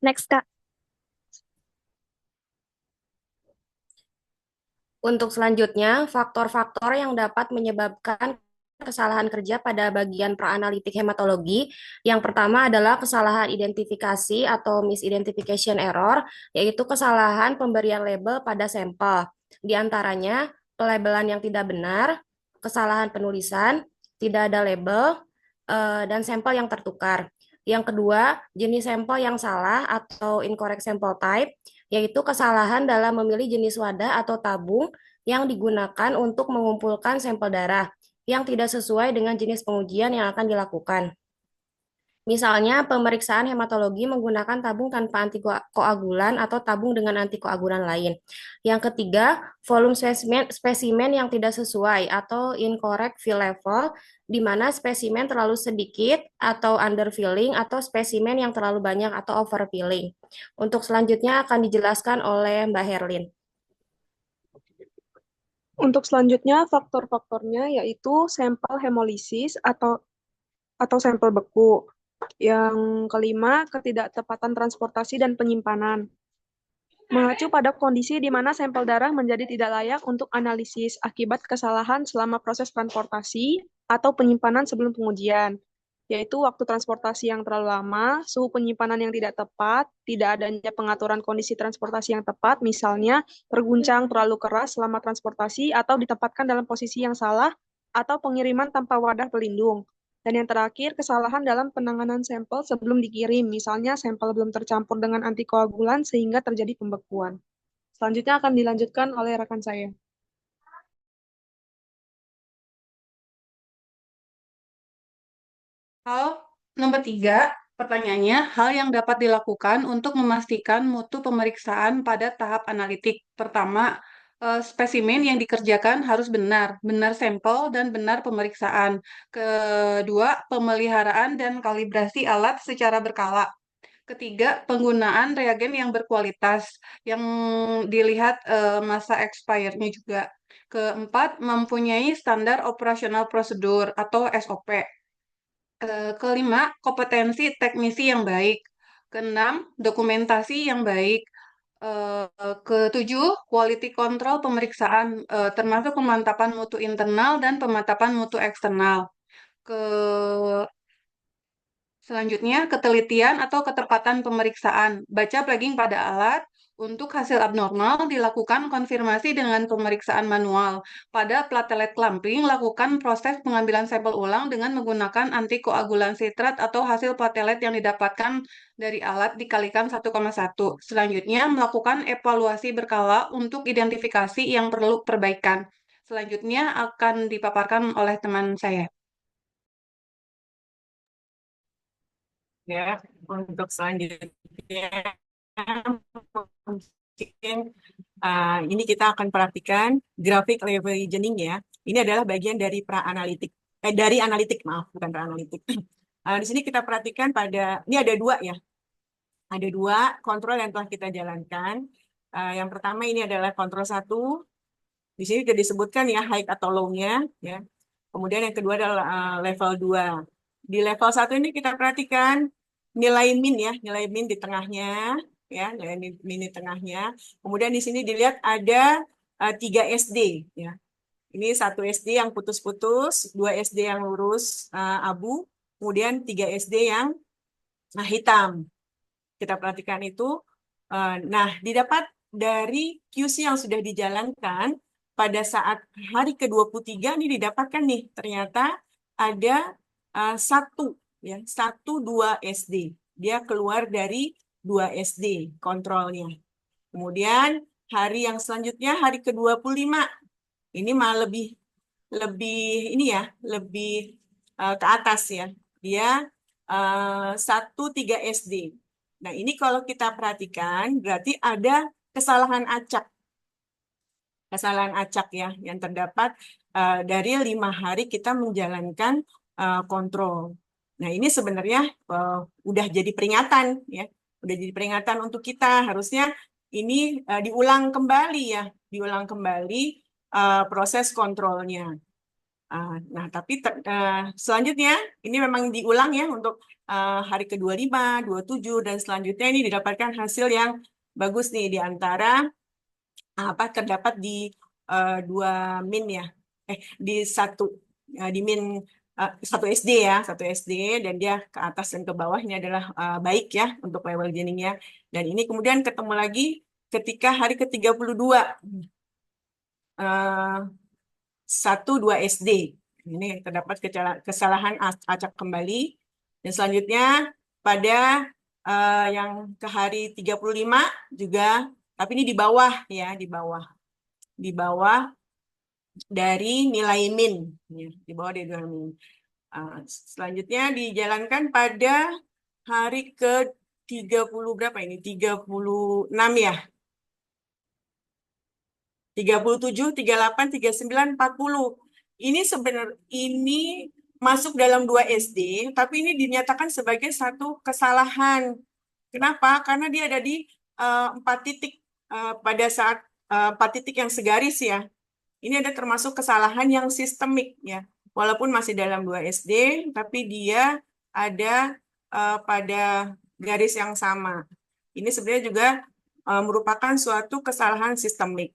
Next, Kak. Untuk selanjutnya, faktor-faktor yang dapat menyebabkan kesalahan kerja pada bagian praanalitik hematologi. Yang pertama adalah kesalahan identifikasi atau misidentification error, yaitu kesalahan pemberian label pada sampel. Di antaranya, pelabelan yang tidak benar, kesalahan penulisan, tidak ada label, dan sampel yang tertukar. Yang kedua, jenis sampel yang salah atau incorrect sample type, yaitu kesalahan dalam memilih jenis wadah atau tabung yang digunakan untuk mengumpulkan sampel darah yang tidak sesuai dengan jenis pengujian yang akan dilakukan. Misalnya, pemeriksaan hematologi menggunakan tabung tanpa antikoagulan atau tabung dengan antikoagulan lain. Yang ketiga, volume spesimen yang tidak sesuai atau incorrect fill level, di mana spesimen terlalu sedikit atau underfilling atau spesimen yang terlalu banyak atau overfilling. Untuk selanjutnya akan dijelaskan oleh Mbak Herlin. Untuk selanjutnya, faktor-faktornya yaitu sampel hemolisis atau sampel beku. Yang kelima, ketidaktepatan transportasi dan penyimpanan. Mengacu pada kondisi di mana sampel darah menjadi tidak layak untuk analisis akibat kesalahan selama proses transportasi atau penyimpanan sebelum pengujian, yaitu waktu transportasi yang terlalu lama, suhu penyimpanan yang tidak tepat, tidak adanya pengaturan kondisi transportasi yang tepat, misalnya terguncang terlalu keras selama transportasi atau ditempatkan dalam posisi yang salah, atau pengiriman tanpa wadah pelindung. Dan yang terakhir, kesalahan dalam penanganan sampel sebelum dikirim, misalnya sampel belum tercampur dengan antikoagulan sehingga terjadi pembekuan. Selanjutnya akan dilanjutkan oleh rekan saya. Hal nomor 3, pertanyaannya, hal yang dapat dilakukan untuk memastikan mutu pemeriksaan pada tahap analitik. Pertama, spesimen yang dikerjakan harus benar sampel dan benar pemeriksaan. Kedua, pemeliharaan dan kalibrasi alat secara berkala. Ketiga, penggunaan reagen yang berkualitas, yang dilihat masa expirednya juga. Keempat, mempunyai standar operasional prosedur atau SOP. Kelima, kompetensi teknisi yang baik. Keenam, dokumentasi yang baik. Ketujuh, quality control pemeriksaan, termasuk pemantapan mutu internal dan pemantapan mutu eksternal. Selanjutnya, ketelitian atau ketepatan pemeriksaan. Baca plagging pada alat. Untuk hasil abnormal, dilakukan konfirmasi dengan pemeriksaan manual. Pada platelet clamping, lakukan proses pengambilan sampel ulang dengan menggunakan antikoagulan sitrat atau hasil platelet yang didapatkan dari alat dikalikan 1,1. Selanjutnya, melakukan evaluasi berkala untuk identifikasi yang perlu perbaikan. Selanjutnya akan dipaparkan oleh teman saya. Ya, untuk selanjutnya mungkin ini kita akan perhatikan grafik leveraging ya. Ini adalah bagian dari praanalitik, dari analitik, maaf, bukan praanalitik. Di sini kita perhatikan ini ada dua ya. Ada dua kontrol yang telah kita jalankan. Yang pertama ini adalah kontrol 1. Di sini sudah disebutkan ya high atau low-nya ya. Kemudian yang kedua adalah level 2. Di level 1 ini kita perhatikan nilai min ya, nilai min di tengahnya ya, nilai min di tengahnya. Kemudian di sini dilihat ada 3 SD ya. Ini 1 SD yang putus-putus, 2 SD yang lurus abu, kemudian 3 SD yang hitam. kita perhatikan itu. Nah, didapat dari QC yang sudah dijalankan pada saat hari ke-23 ini didapatkan nih, ternyata ada satu 2 SD. Dia keluar dari 2 SD kontrolnya. Kemudian hari yang selanjutnya, hari ke-25, ini malah lebih ini ya, lebih ke atas ya. Dia 3 SD. Nah, ini kalau kita perhatikan berarti ada kesalahan acak. Kesalahan acak ya yang terdapat dari 5 hari kita menjalankan kontrol. Nah, ini sebenarnya udah jadi peringatan ya. Udah jadi peringatan untuk kita. Harusnya ini diulang kembali ya. Diulang kembali proses kontrolnya. Nah, tapi selanjutnya ini memang diulang ya untuk hari ke-25, 27, dan selanjutnya ini didapatkan hasil yang bagus nih di antara terdapat di 2 min ya. Di min 1 SD ya, 1 SD, dan dia ke atas dan ke bawahnya adalah baik ya untuk level Jennings-nya. Dan ini kemudian ketemu lagi ketika hari ke-32. 1-2 SD. Ini terdapat kesalahan acak kembali. Dan selanjutnya pada yang ke hari 35 juga, tapi ini di bawah ya, di bawah dari nilai min. Ya, di bawah dari nilai min. Selanjutnya dijalankan pada hari ke-30 berapa ini? 36 ya. 37, 38, 39, 40. Ini sebenarnya masuk dalam 2 SD, tapi ini dinyatakan sebagai satu kesalahan. Kenapa? Karena dia ada di 4 titik pada saat 4 titik yang segaris ya. Ini ada termasuk kesalahan yang sistemik ya. Walaupun masih dalam 2 SD, tapi dia ada pada garis yang sama. Ini sebenarnya juga merupakan suatu kesalahan sistemik.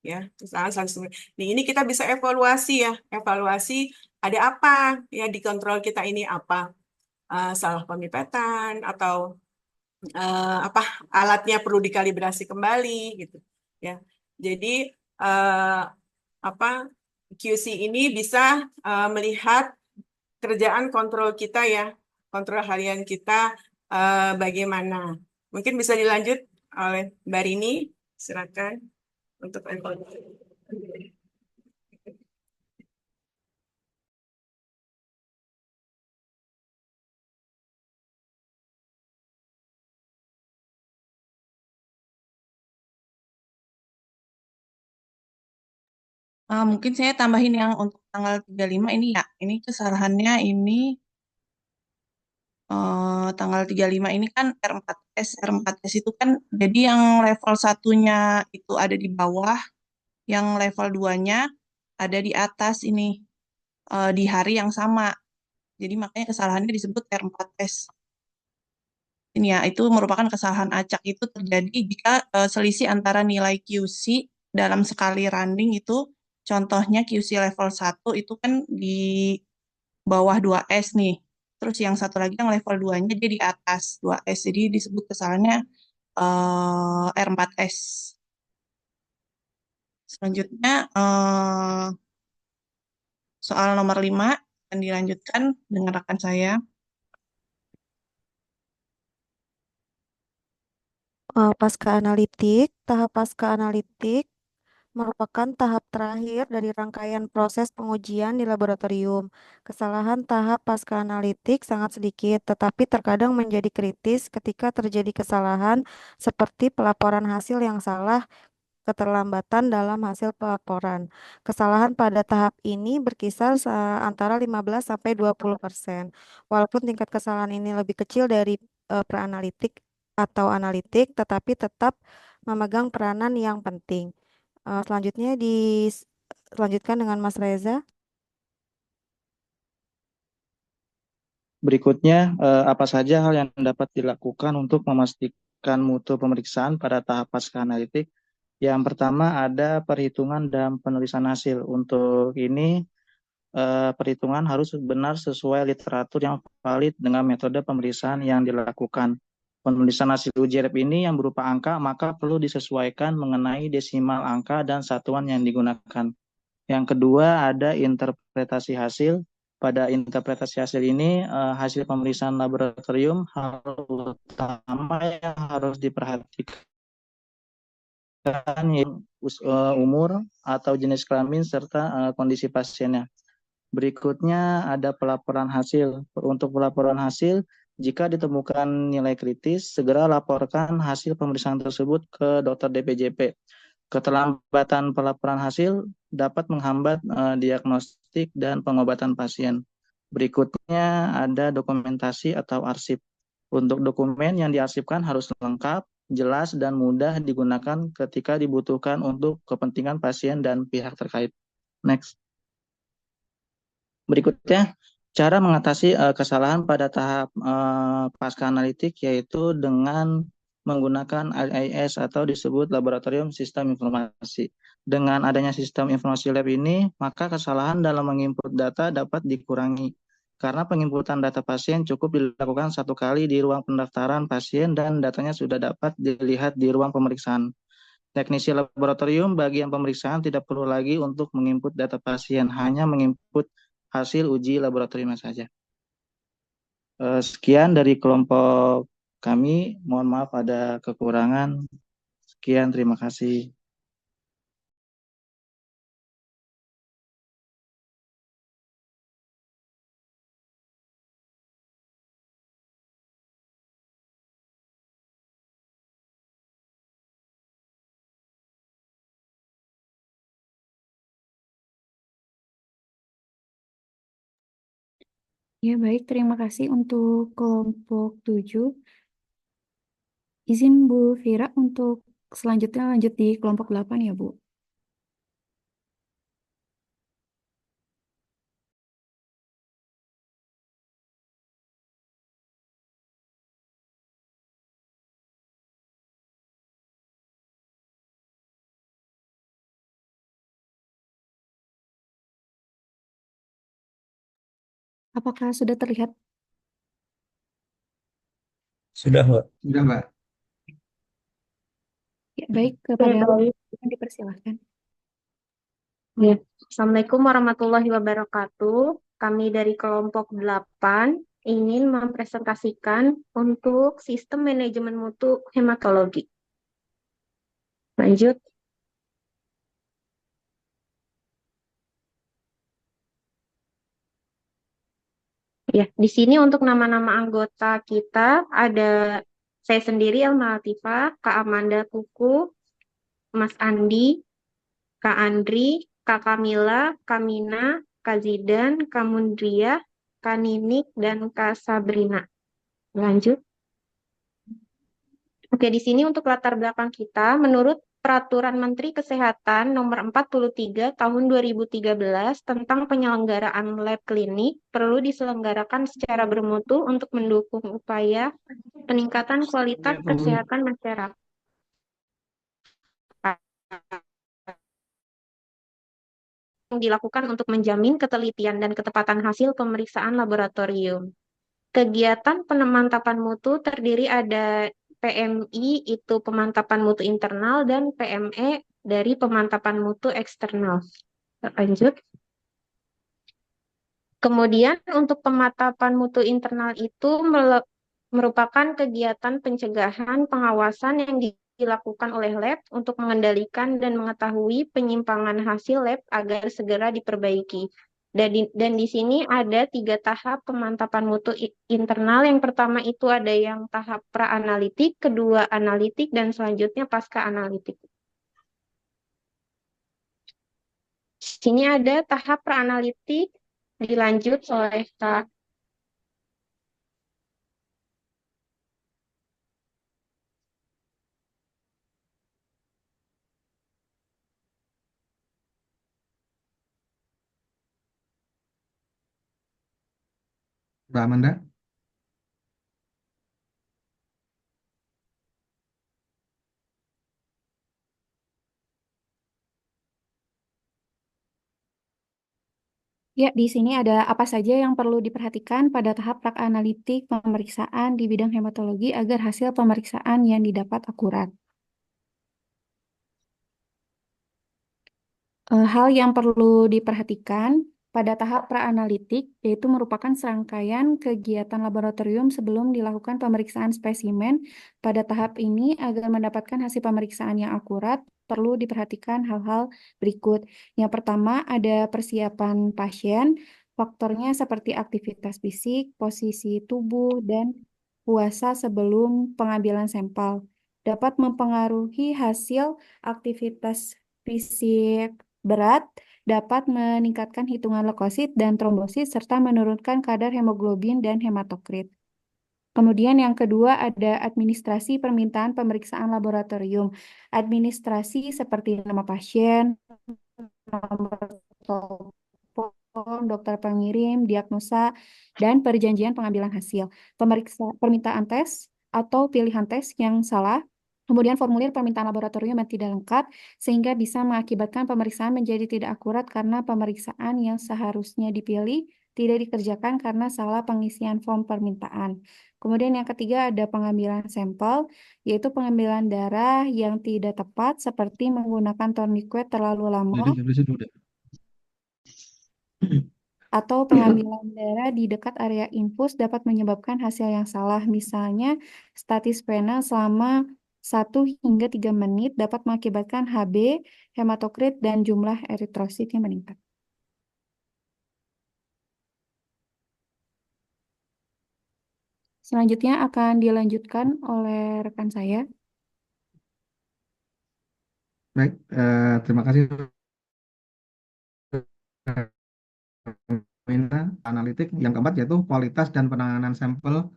Ya, kesalahan sistemik. Ini kita bisa evaluasi ya. Evaluasi ada apa ya di kontrol kita ini, apa salah pemipetan atau alatnya perlu dikalibrasi kembali gitu ya. Jadi QC ini bisa melihat kerjaan kontrol kita ya, kontrol harian kita bagaimana. Mungkin bisa dilanjut oleh Mbak Rini, silakan untuk evaluasi. Mungkin saya tambahin yang untuk tanggal 35 ini ya. Ini kesalahannya ini tanggal 35 ini kan R4S. R4S itu kan jadi yang level 1-nya itu ada di bawah, yang level 2-nya ada di atas ini di hari yang sama. Jadi makanya kesalahannya disebut R4S. Ini ya, itu merupakan kesalahan acak itu terjadi jika selisih antara nilai QC dalam sekali running itu, contohnya QC level 1 itu kan di bawah 2S nih. Terus yang satu lagi yang level 2-nya dia di atas 2S. Jadi disebut kesalahannya R4S. Selanjutnya soal nomor 5 akan dilanjutkan dengan rekan saya. Tahap pasca analitik merupakan tahap terakhir dari rangkaian proses pengujian di laboratorium. Kesalahan tahap pasca analitik sangat sedikit, tetapi terkadang menjadi kritis ketika terjadi kesalahan seperti pelaporan hasil yang salah, keterlambatan dalam hasil pelaporan. Kesalahan pada tahap ini berkisar antara 15-20%. Walaupun tingkat kesalahan ini lebih kecil dari preanalitik atau analitik, tetapi tetap memegang peranan yang penting. Selanjutnya dilanjutkan dengan Mas Reza. Berikutnya, apa saja hal yang dapat dilakukan untuk memastikan mutu pemeriksaan pada tahap pasca analitik? Yang pertama ada perhitungan dan penulisan hasil. Untuk ini, perhitungan harus benar sesuai literatur yang valid dengan metode pemeriksaan yang dilakukan. penulisan hasil uji lab ini yang berupa angka, maka perlu disesuaikan mengenai desimal angka dan satuan yang digunakan. Yang kedua, ada interpretasi hasil. Pada interpretasi hasil ini, hasil pemeriksaan laboratorium hal utama yang harus diperhatikan yaitu umur atau jenis kelamin serta kondisi pasiennya. Berikutnya ada pelaporan hasil. Untuk pelaporan hasil, jika ditemukan nilai kritis, segera laporkan hasil pemeriksaan tersebut ke dokter DPJP. Keterlambatan pelaporan hasil dapat menghambat diagnostik dan pengobatan pasien. Berikutnya ada dokumentasi atau arsip. Untuk dokumen yang diarsipkan harus lengkap, jelas, dan mudah digunakan ketika dibutuhkan untuk kepentingan pasien dan pihak terkait. Next. Berikutnya, cara mengatasi kesalahan pada tahap pasca analitik yaitu dengan menggunakan LIS atau disebut Laboratorium Sistem Informasi. Dengan adanya sistem informasi lab ini, maka kesalahan dalam menginput data dapat dikurangi. Karena penginputan data pasien cukup dilakukan 1 kali di ruang pendaftaran pasien dan datanya sudah dapat dilihat di ruang pemeriksaan. Teknisi laboratorium bagian pemeriksaan tidak perlu lagi untuk menginput data pasien, hanya menginput hasil uji laboratorium saja. Sekian dari kelompok kami, mohon maaf ada kekurangan. Sekian, terima kasih. Ya, baik. Terima kasih untuk kelompok 7. Izin Bu Vira untuk selanjutnya lanjut di kelompok 8 ya, Bu. Apakah sudah terlihat? Sudah, Mbak. Sudah, Mbak. Ya, baik. Kepada baik. dipersilahkan. Ya. Assalamualaikum warahmatullahi wabarakatuh. Kami dari kelompok 8 ingin mempresentasikan untuk sistem manajemen mutu hematologi. Lanjut. Ya, di sini untuk nama-nama anggota kita ada saya sendiri Elma Latifah, Kak Amanda Kuku, Mas Andi, Kak Andri, Kak Kamila, Kak Mina, Kak Zidan, Kak Mundria, Kak Ninik, dan Kak Sabrina. Lanjut. Oke, di sini untuk latar belakang kita, menurut Peraturan Menteri Kesehatan Nomor 43 Tahun 2013 tentang penyelenggaraan lab klinik perlu diselenggarakan secara bermutu untuk mendukung upaya peningkatan kualitas kesehatan masyarakat. Yang dilakukan untuk menjamin ketelitian dan ketepatan hasil pemeriksaan laboratorium. Kegiatan pemantapan mutu terdiri ada PMI itu pemantapan mutu internal dan PME dari pemantapan mutu eksternal. Lanjut. Kemudian untuk pemantapan mutu internal itu merupakan kegiatan pencegahan pengawasan yang dilakukan oleh lab untuk mengendalikan dan mengetahui penyimpangan hasil lab agar segera diperbaiki. Dan di sini ada 3 tahap pemantapan mutu internal. Yang pertama itu ada yang tahap pra-analitik, kedua analitik, dan selanjutnya pasca analitik. Di sini ada tahap pra-analitik dilanjut oleh Kak Mbak Amanda? Ya, di sini ada apa saja yang perlu diperhatikan pada tahap praanalitik pemeriksaan di bidang hematologi agar hasil pemeriksaan yang didapat akurat. Hal yang perlu diperhatikan pada tahap praanalitik yaitu merupakan serangkaian kegiatan laboratorium sebelum dilakukan pemeriksaan spesimen. Pada tahap ini, agar mendapatkan hasil pemeriksaan yang akurat, perlu diperhatikan hal-hal berikut. Yang pertama, ada persiapan pasien. Faktornya seperti aktivitas fisik, posisi tubuh, dan puasa sebelum pengambilan sampel. Dapat mempengaruhi hasil aktivitas fisik berat, dapat meningkatkan hitungan leukosit dan trombosit, serta menurunkan kadar hemoglobin dan hematokrit. Kemudian yang kedua ada administrasi permintaan pemeriksaan laboratorium. Administrasi seperti nama pasien, nomor telepon, dokter pengirim, diagnosa, dan perjanjian pengambilan hasil. Permintaan tes atau pilihan tes yang salah, kemudian formulir permintaan laboratorium yang tidak lengkap, sehingga bisa mengakibatkan pemeriksaan menjadi tidak akurat karena pemeriksaan yang seharusnya dipilih tidak dikerjakan karena salah pengisian form permintaan. Kemudian yang ketiga ada pengambilan sampel, yaitu pengambilan darah yang tidak tepat seperti menggunakan tourniquet terlalu lama atau pengambilan darah di dekat area infus dapat menyebabkan hasil yang salah. Misalnya, statis vena selama 1 hingga 3 menit dapat mengakibatkan HB, hematokrit, dan jumlah eritrosit yang meningkat. Selanjutnya akan dilanjutkan oleh rekan saya. Baik, terima kasih Wina. Analitik yang keempat yaitu kualitas dan penanganan sampel.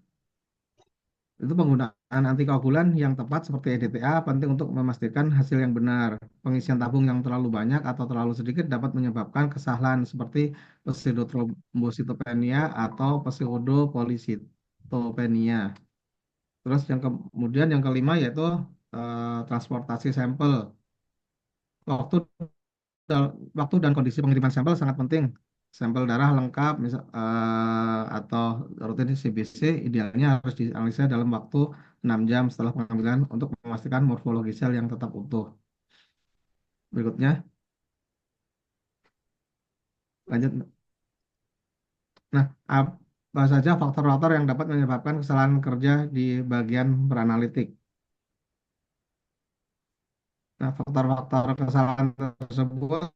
Itu penggunaan antikoagulan yang tepat seperti EDTA penting untuk memastikan hasil yang benar. Pengisian tabung yang terlalu banyak atau terlalu sedikit dapat menyebabkan kesalahan seperti pseudotrombositopenia atau pseudopolisitopenia. Terus kemudian yang kelima yaitu transportasi sampel. Waktu dan kondisi pengiriman sampel sangat penting. Sampel darah lengkap atau rutin CBC idealnya harus dianalisa dalam waktu 6 jam setelah pengambilan untuk memastikan morfologi sel yang tetap utuh. Berikutnya, lanjut. Nah, apa saja faktor-faktor yang dapat menyebabkan kesalahan kerja di bagian beranalitik? Nah, faktor-faktor kesalahan tersebut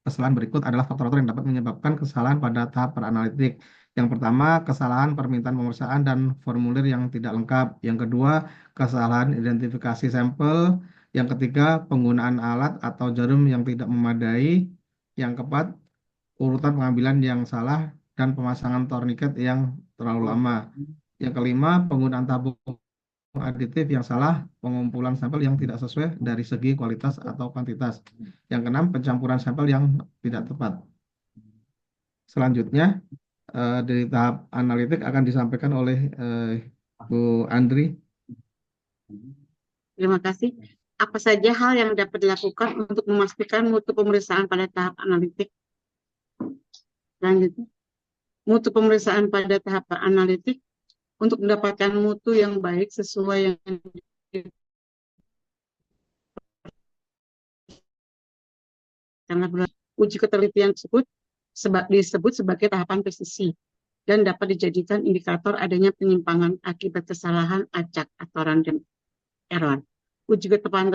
kesalahan berikut adalah faktor-faktor yang dapat menyebabkan kesalahan pada tahap peranalitik. Yang pertama, kesalahan permintaan pemeriksaan dan formulir yang tidak lengkap. Yang kedua, kesalahan identifikasi sampel. Yang ketiga, penggunaan alat atau jarum yang tidak memadai. Yang keempat, urutan pengambilan yang salah dan pemasangan tourniquet yang terlalu lama. Yang kelima, penggunaan tabung aditif yang salah, pengumpulan sampel yang tidak sesuai dari segi kualitas atau kuantitas. Yang keenam, pencampuran sampel yang tidak tepat. Selanjutnya, dari tahap analitik akan disampaikan oleh Bu Andri. Terima kasih. Apa saja hal yang dapat dilakukan untuk memastikan mutu pemeriksaan pada tahap analitik? Selanjutnya, mutu pemeriksaan pada tahap analitik untuk mendapatkan mutu yang baik sesuai yang karena uji ketelitian tersebut disebut sebagai tahapan presisi dan dapat dijadikan indikator adanya penyimpangan akibat kesalahan acak atau random error. Uji ketepatan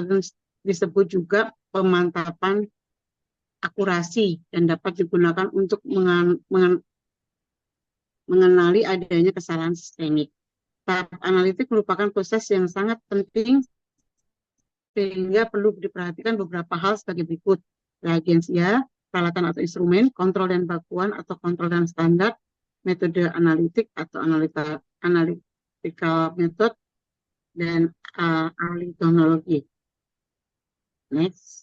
disebut juga pemantapan akurasi dan dapat digunakan untuk mengenali adanya kesalahan sistemik. Tahap analitik merupakan proses yang sangat penting sehingga perlu diperhatikan beberapa hal sebagai berikut. Reagensia, peralatan atau instrumen, kontrol dan bakuan atau kontrol dan standar, metode analitik atau analytical method, dan ahli teknologi. Next.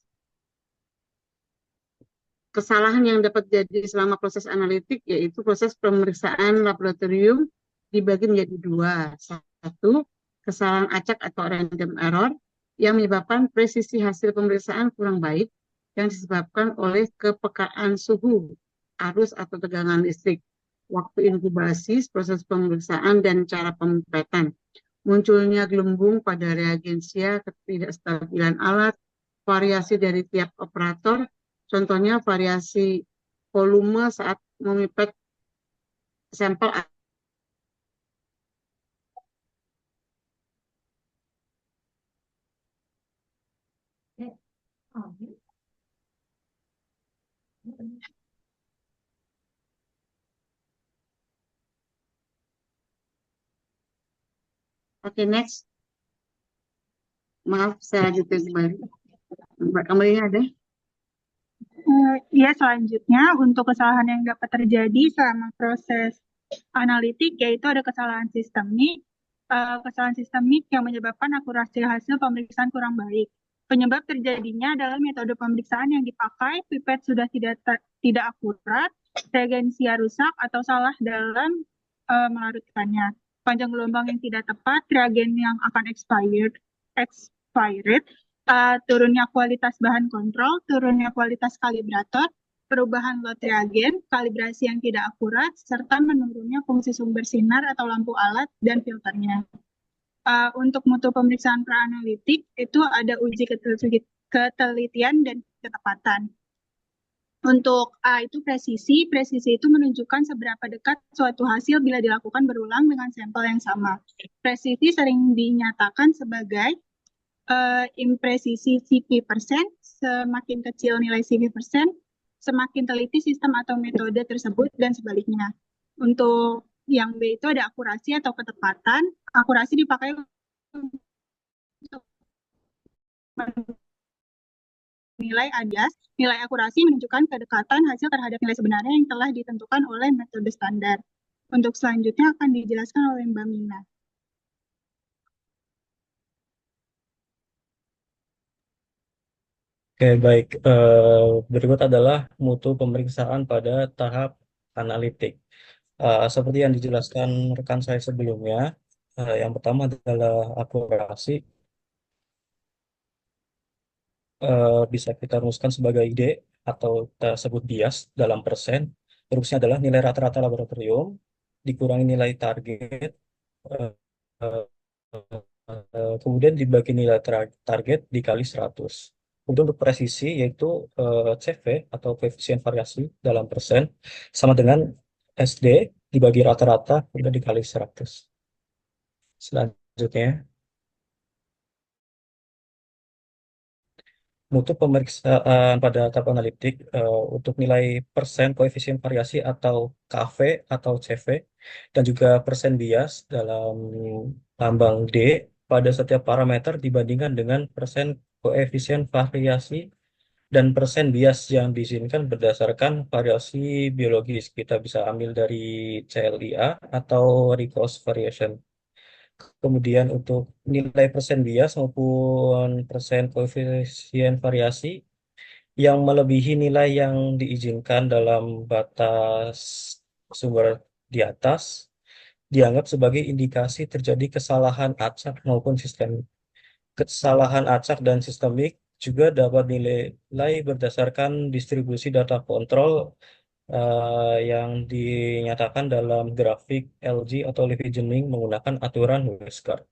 Kesalahan yang dapat jadi selama proses analitik yaitu proses pemeriksaan laboratorium dibagi menjadi dua. Satu, kesalahan acak atau random error, yang menyebabkan presisi hasil pemeriksaan kurang baik yang disebabkan oleh kepekaan suhu, arus atau tegangan listrik, waktu inkubasi, proses pemeriksaan, dan cara pemupetan. Munculnya gelembung pada reagensia, ketidakstabilan alat, variasi dari tiap operator, contohnya variasi volume saat memipet sampel. Oke, next. Maaf, saya lanjutkan kembali. Mbak Kamalinya ada? Ya, selanjutnya untuk kesalahan yang dapat terjadi selama proses analitik, yaitu ada kesalahan sistemik yang menyebabkan akurasi hasil pemeriksaan kurang baik. Penyebab terjadinya adalah metode pemeriksaan yang dipakai, pipet sudah tidak akurat, reagensia rusak atau salah dalam melarutkannya. Panjang gelombang yang tidak tepat, reagen yang akan expired, turunnya kualitas bahan kontrol, turunnya kualitas kalibrator, perubahan lot reagen, kalibrasi yang tidak akurat, serta menurunnya fungsi sumber sinar atau lampu alat dan filternya. Untuk mutu pemeriksaan praanalitik itu ada uji ketelitian dan ketepatan. Untuk A itu presisi itu menunjukkan seberapa dekat suatu hasil bila dilakukan berulang dengan sampel yang sama. Presisi sering dinyatakan sebagai impresisi CP%, semakin kecil nilai CP%, semakin teliti sistem atau metode tersebut, dan sebaliknya. Untuk yang B itu ada akurasi atau ketepatan. Akurasi dipakai untuk menilai ADAS. Nilai akurasi menunjukkan kedekatan hasil terhadap nilai sebenarnya yang telah ditentukan oleh metode standar. Untuk selanjutnya akan dijelaskan oleh Mbak Mina. Oke, baik. Berikut adalah mutu pemeriksaan pada tahap analitik. Seperti yang dijelaskan rekan saya sebelumnya, yang pertama adalah akurasi. Bisa kita rumuskan sebagai D atau kita sebut bias dalam persen. Rumusnya adalah nilai rata-rata laboratorium dikurangi nilai target, eh, kemudian dibagi nilai target dikali 100. Kemudian untuk presisi yaitu CV atau koefisien variasi dalam persen sama dengan SD dibagi rata-rata kemudian dikali 100. Selanjutnya, mutu pemeriksaan pada tahap analitik untuk nilai persen koefisien variasi atau KV atau CV dan juga persen bias dalam lambang D pada setiap parameter dibandingkan dengan persen koefisien variasi dan persen bias yang diizinkan berdasarkan variasi biologis. Kita bisa ambil dari CLIA atau Rico's variation. Kemudian untuk nilai persen bias maupun persen koefisien variasi yang melebihi nilai yang diizinkan dalam batas sumber di atas dianggap sebagai indikasi terjadi kesalahan acak maupun sistemik. Kesalahan acak dan sistemik juga dapat dinilai berdasarkan distribusi data kontrol yang dinyatakan dalam grafik LG atau Leaf Visioning menggunakan aturan Westcott.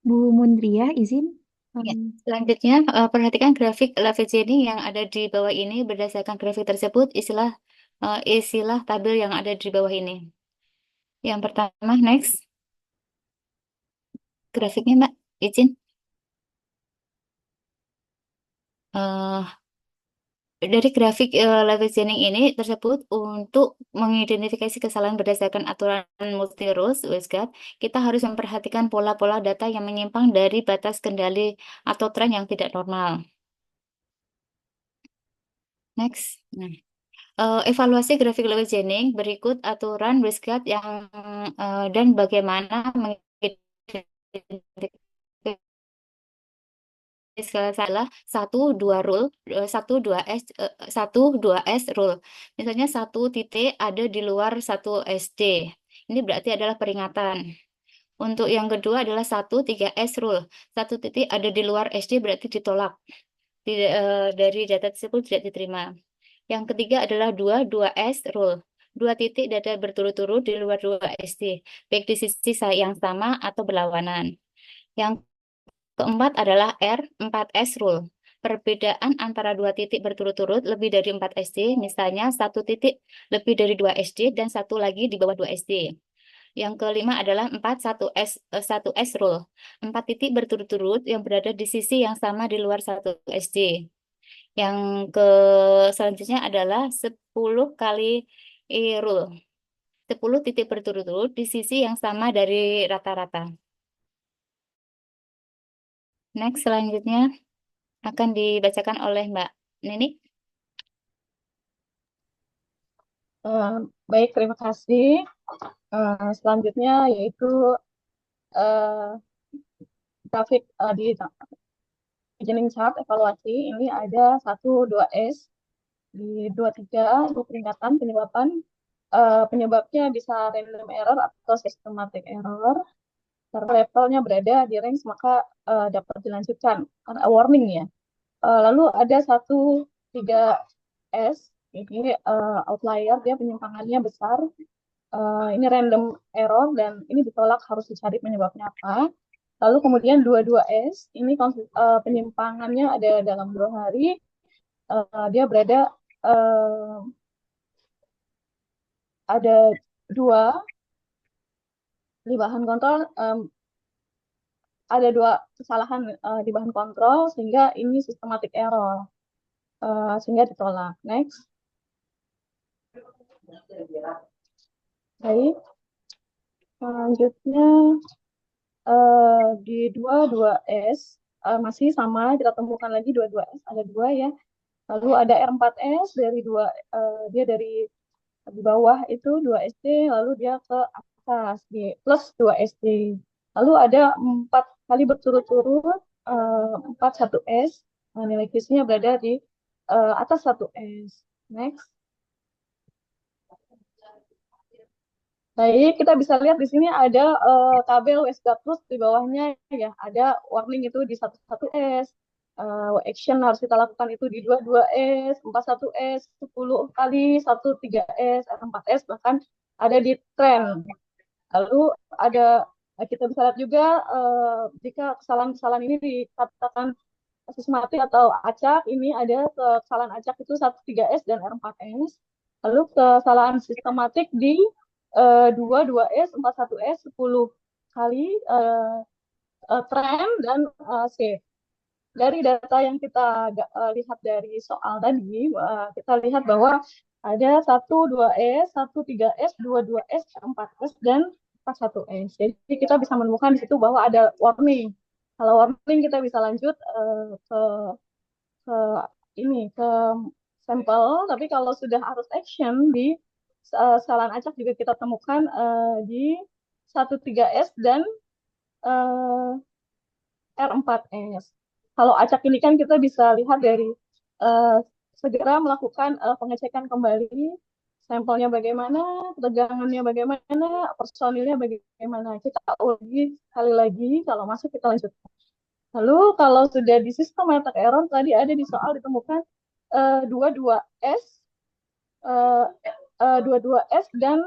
Bu Mundria, izin. Ya, selanjutnya perhatikan grafik Lafayette yang ada di bawah ini. Berdasarkan grafik tersebut, istilah tabel yang ada di bawah ini. Yang pertama, next. Grafiknya, Mbak, izin. Dari grafik Lafayette ini tersebut untuk mengidentifikasi kesalahan berdasarkan aturan multi-rules WSGAT, kita harus memperhatikan pola-pola data yang menyimpang dari batas kendali atau tren yang tidak normal. Next. Nah, evaluasi grafik Lewis-Jennings berikut aturan WSGAT yang dan bagaimana skala adalah 1 2 S rule. Misalnya 1 titik ada di luar 1 SD. Ini berarti adalah peringatan. Untuk yang kedua adalah 1 3S rule. 1 titik ada di luar SD berarti ditolak. Dari data tersebut tidak diterima. Yang ketiga adalah 2 2S rule. 2 titik data berturut-turut di luar 2 SD, baik di sisi yang sama atau berlawanan. Yang keempat adalah R4S rule. Perbedaan antara 2 titik berturut-turut lebih dari 4 SD, misalnya 1 titik lebih dari 2 SD dan satu lagi di bawah 2 SD. Yang kelima adalah 1S rule. 4 titik berturut-turut yang berada di sisi yang sama di luar 1 SD. Yang selanjutnya adalah 10 kali rule. 10 titik berturut-turut di sisi yang sama dari rata-rata. Next, selanjutnya akan dibacakan oleh Mbak Nini. Baik, terima kasih. Selanjutnya yaitu grafik di beginning chart evaluasi. Ini ada 1 2S di 23 itu peringatan penyebabnya bisa random error atau systematic error. Karena levelnya berada di range maka dapat dilanjutkan karena warning ya. Lalu ada 1 3S ini outlier, dia penyimpangannya besar. Ini random error dan ini ditolak, harus dicari penyebabnya apa. Lalu kemudian 2 2S ini penyimpangannya ada dalam 2 hari. Dia berada ada 2 di bahan kontrol, ada 2 kesalahan di bahan kontrol sehingga ini systematic error, sehingga ditolak. Next. Baik. Selanjutnya di 2 2S masih sama, kita temukan lagi 2 2S, ada 2 ya. Lalu ada R4S dari 2, dia dari di bawah itu 2 SD, lalu dia ke atas di plus 2 SD. Lalu ada 4 kali berturut-turut 4 1S, nilai Q-nya berada di atas 1S. Next. Baik, kita bisa lihat di sini ada tabel Westgaard di bawahnya ya, ada warning itu di 1 1S, action harus kita lakukan itu di 2 2S, 4 1S, 10 kali 1 3S, 4S, bahkan ada di trend. Lalu ada kita bisa lihat juga jika kesalahan-kesalahan ini dikatakan sistematik atau acak, ini ada kesalahan acak itu 1 3S dan R4S. Lalu kesalahan sistematik di 2 2S, 4 1S, 10 kali trend dan save. Dari data yang kita lihat dari soal tadi, kita lihat bahwa ada 1 2S, 1 3S, 2 2S, 4S, dan 4 1S. Jadi kita bisa menemukan di situ bahwa ada warning. Kalau warning kita bisa lanjut ke sampel, tapi kalau sudah harus action di kesalahan acak juga kita temukan di 1 3S dan R4S. Kalau acak ini kan kita bisa lihat dari segera melakukan pengecekan kembali sampelnya bagaimana, ketegangannya bagaimana, personilnya bagaimana. Kita ulangi sekali lagi, kalau masuk kita lanjutkan. Lalu kalau sudah di systematic error, tadi ada di soal ditemukan 22S, 22S dan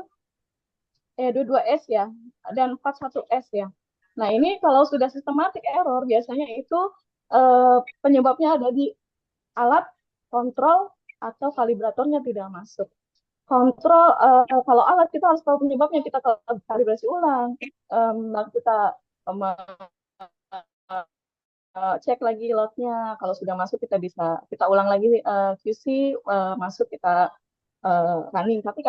22S ya, dan 41S ya. Nah, ini kalau sudah systematic error, biasanya itu penyebabnya ada di alat kontrol atau kalibratornya tidak masuk. Kontrol, kalau alat kita harus tahu penyebabnya, kita kalibrasi ulang, lalu kita cek lagi lotnya. Kalau sudah masuk kita ulang lagi QC, masuk kita running. Tapi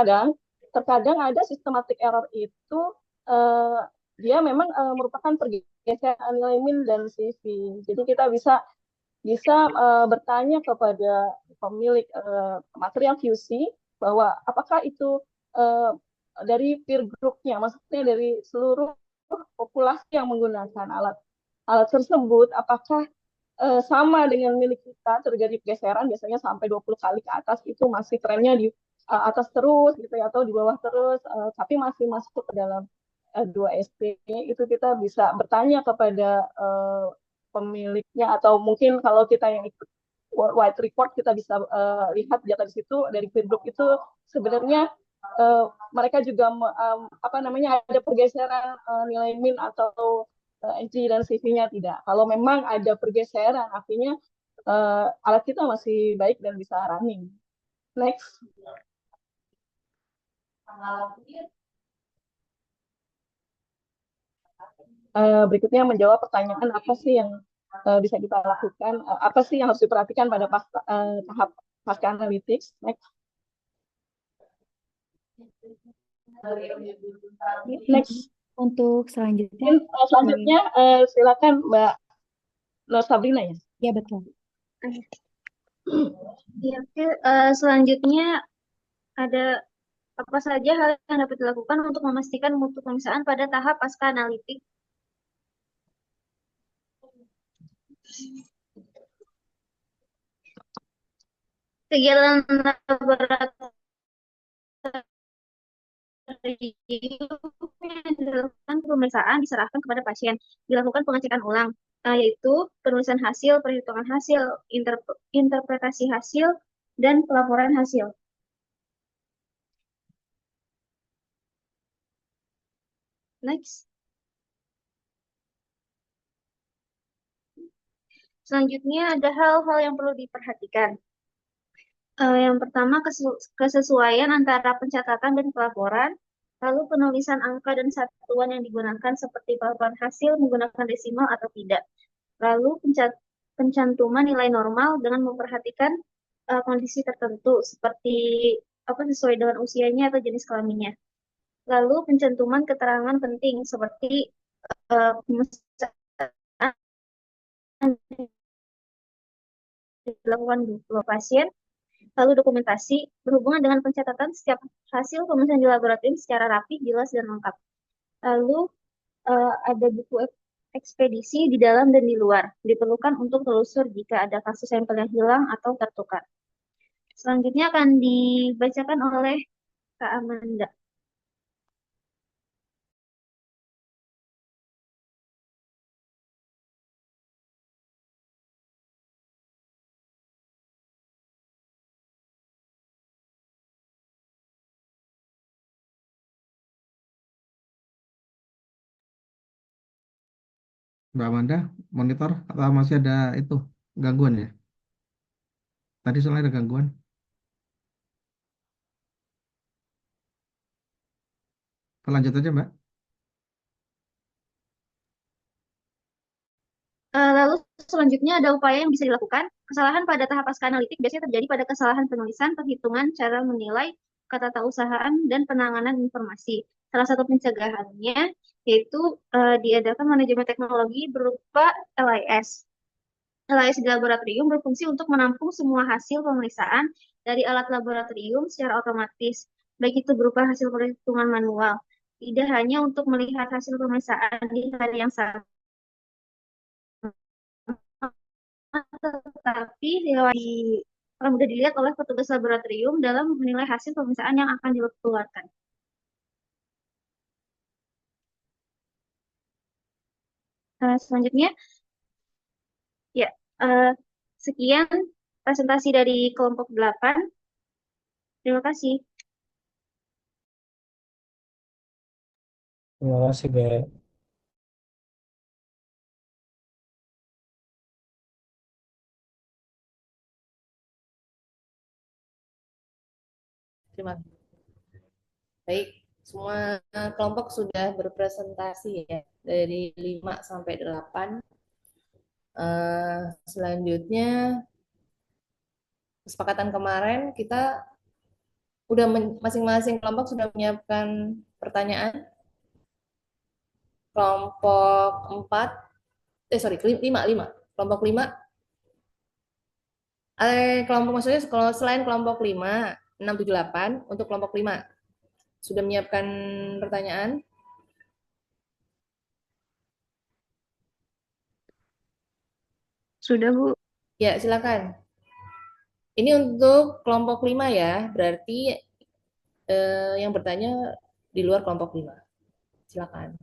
terkadang ada systematic error itu dia memang merupakan pergeseran nilai min dan CV. Jadi kita bisa bertanya kepada pemilik material QC bahwa apakah itu dari peer group-nya, maksudnya dari seluruh populasi yang menggunakan alat tersebut, apakah sama dengan milik kita, terjadi pergeseran biasanya sampai 20 kali ke atas, itu masih trennya di atas terus gitu ya, atau di bawah terus, tapi masih masuk ke dalam 2SP, itu kita bisa bertanya kepada pemiliknya, atau mungkin kalau kita yang ikut Worldwide Report kita bisa lihat data di situ dari Feedbook itu sebenarnya mereka juga apa namanya ada pergeseran nilai min atau entry dan CV-nya tidak. Kalau memang ada pergeseran, artinya alat kita masih baik dan bisa running. Next. Berikutnya menjawab pertanyaan apa sih yang bisa kita lakukan, apa sih yang harus diperhatikan pada tahap pasca analytics. Next. Next. Untuk selanjutnya, silakan Mbak Nur Sabrina ya. Ya betul. Ya, oke. Selanjutnya ada apa saja hal yang dapat dilakukan untuk memastikan mutu pemeriksaan pada tahap pasca analitik? Kegiatan laboratorium yang dilakukan pemeriksaan diserahkan kepada pasien. Dilakukan pengecekan ulang, yaitu penulisan hasil, perhitungan hasil, interpretasi hasil, dan pelaporan hasil. Next. Selanjutnya ada hal-hal yang perlu diperhatikan. Yang pertama, kesesuaian antara pencatatan dan pelaporan, lalu penulisan angka dan satuan yang digunakan seperti pelaporan hasil menggunakan desimal atau tidak, lalu pencantuman nilai normal dengan memperhatikan kondisi tertentu seperti sesuai dengan usianya atau jenis kelaminnya, lalu pencantuman keterangan penting seperti dilakukan dua pasien, lalu dokumentasi berhubungan dengan pencatatan setiap hasil pemeriksaan di laboratorium secara rapi, jelas, dan lengkap. Lalu ada buku ekspedisi di dalam dan di luar, diperlukan untuk telusur jika ada kasus sampel yang hilang atau tertukar. Selanjutnya akan dibacakan oleh Kak Amanda. Mbak Amanda, monitor atau masih ada itu gangguan ya? Tadi soalnya ada gangguan. Lanjut aja, Mbak. Lalu selanjutnya ada upaya yang bisa dilakukan. Kesalahan pada tahap pasca analitik biasanya terjadi pada kesalahan penulisan, perhitungan, cara menilai, ketatausahaan, dan penanganan informasi. Salah satu pencegahannya yaitu diadakan manajemen teknologi berupa LIS. LIS di laboratorium berfungsi untuk menampung semua hasil pemeriksaan dari alat laboratorium secara otomatis, baik itu berupa hasil perhitungan manual. Tidak hanya untuk melihat hasil pemeriksaan di hari yang sama, tetapi mudah dilihat oleh petugas laboratorium dalam menilai hasil pemeriksaan yang akan dikeluarkan. Selanjutnya, ya, sekian presentasi dari kelompok 8. Terima kasih. Terima kasih, Mbak. Terima kasih. Baik, semua kelompok sudah berpresentasi ya, dari 5 sampai 8. Selanjutnya, kesepakatan kemarin kita udah masing-masing kelompok sudah menyiapkan pertanyaan. Kelompok 4, 5. Kelompok 5. Kelompok maksudnya kalau selain kelompok 5, 6, 7, 8, untuk kelompok 5 sudah menyiapkan pertanyaan? Sudah, Bu. Ya, silakan. Ini untuk kelompok 5 ya, berarti yang bertanya di luar kelompok 5. Silakan.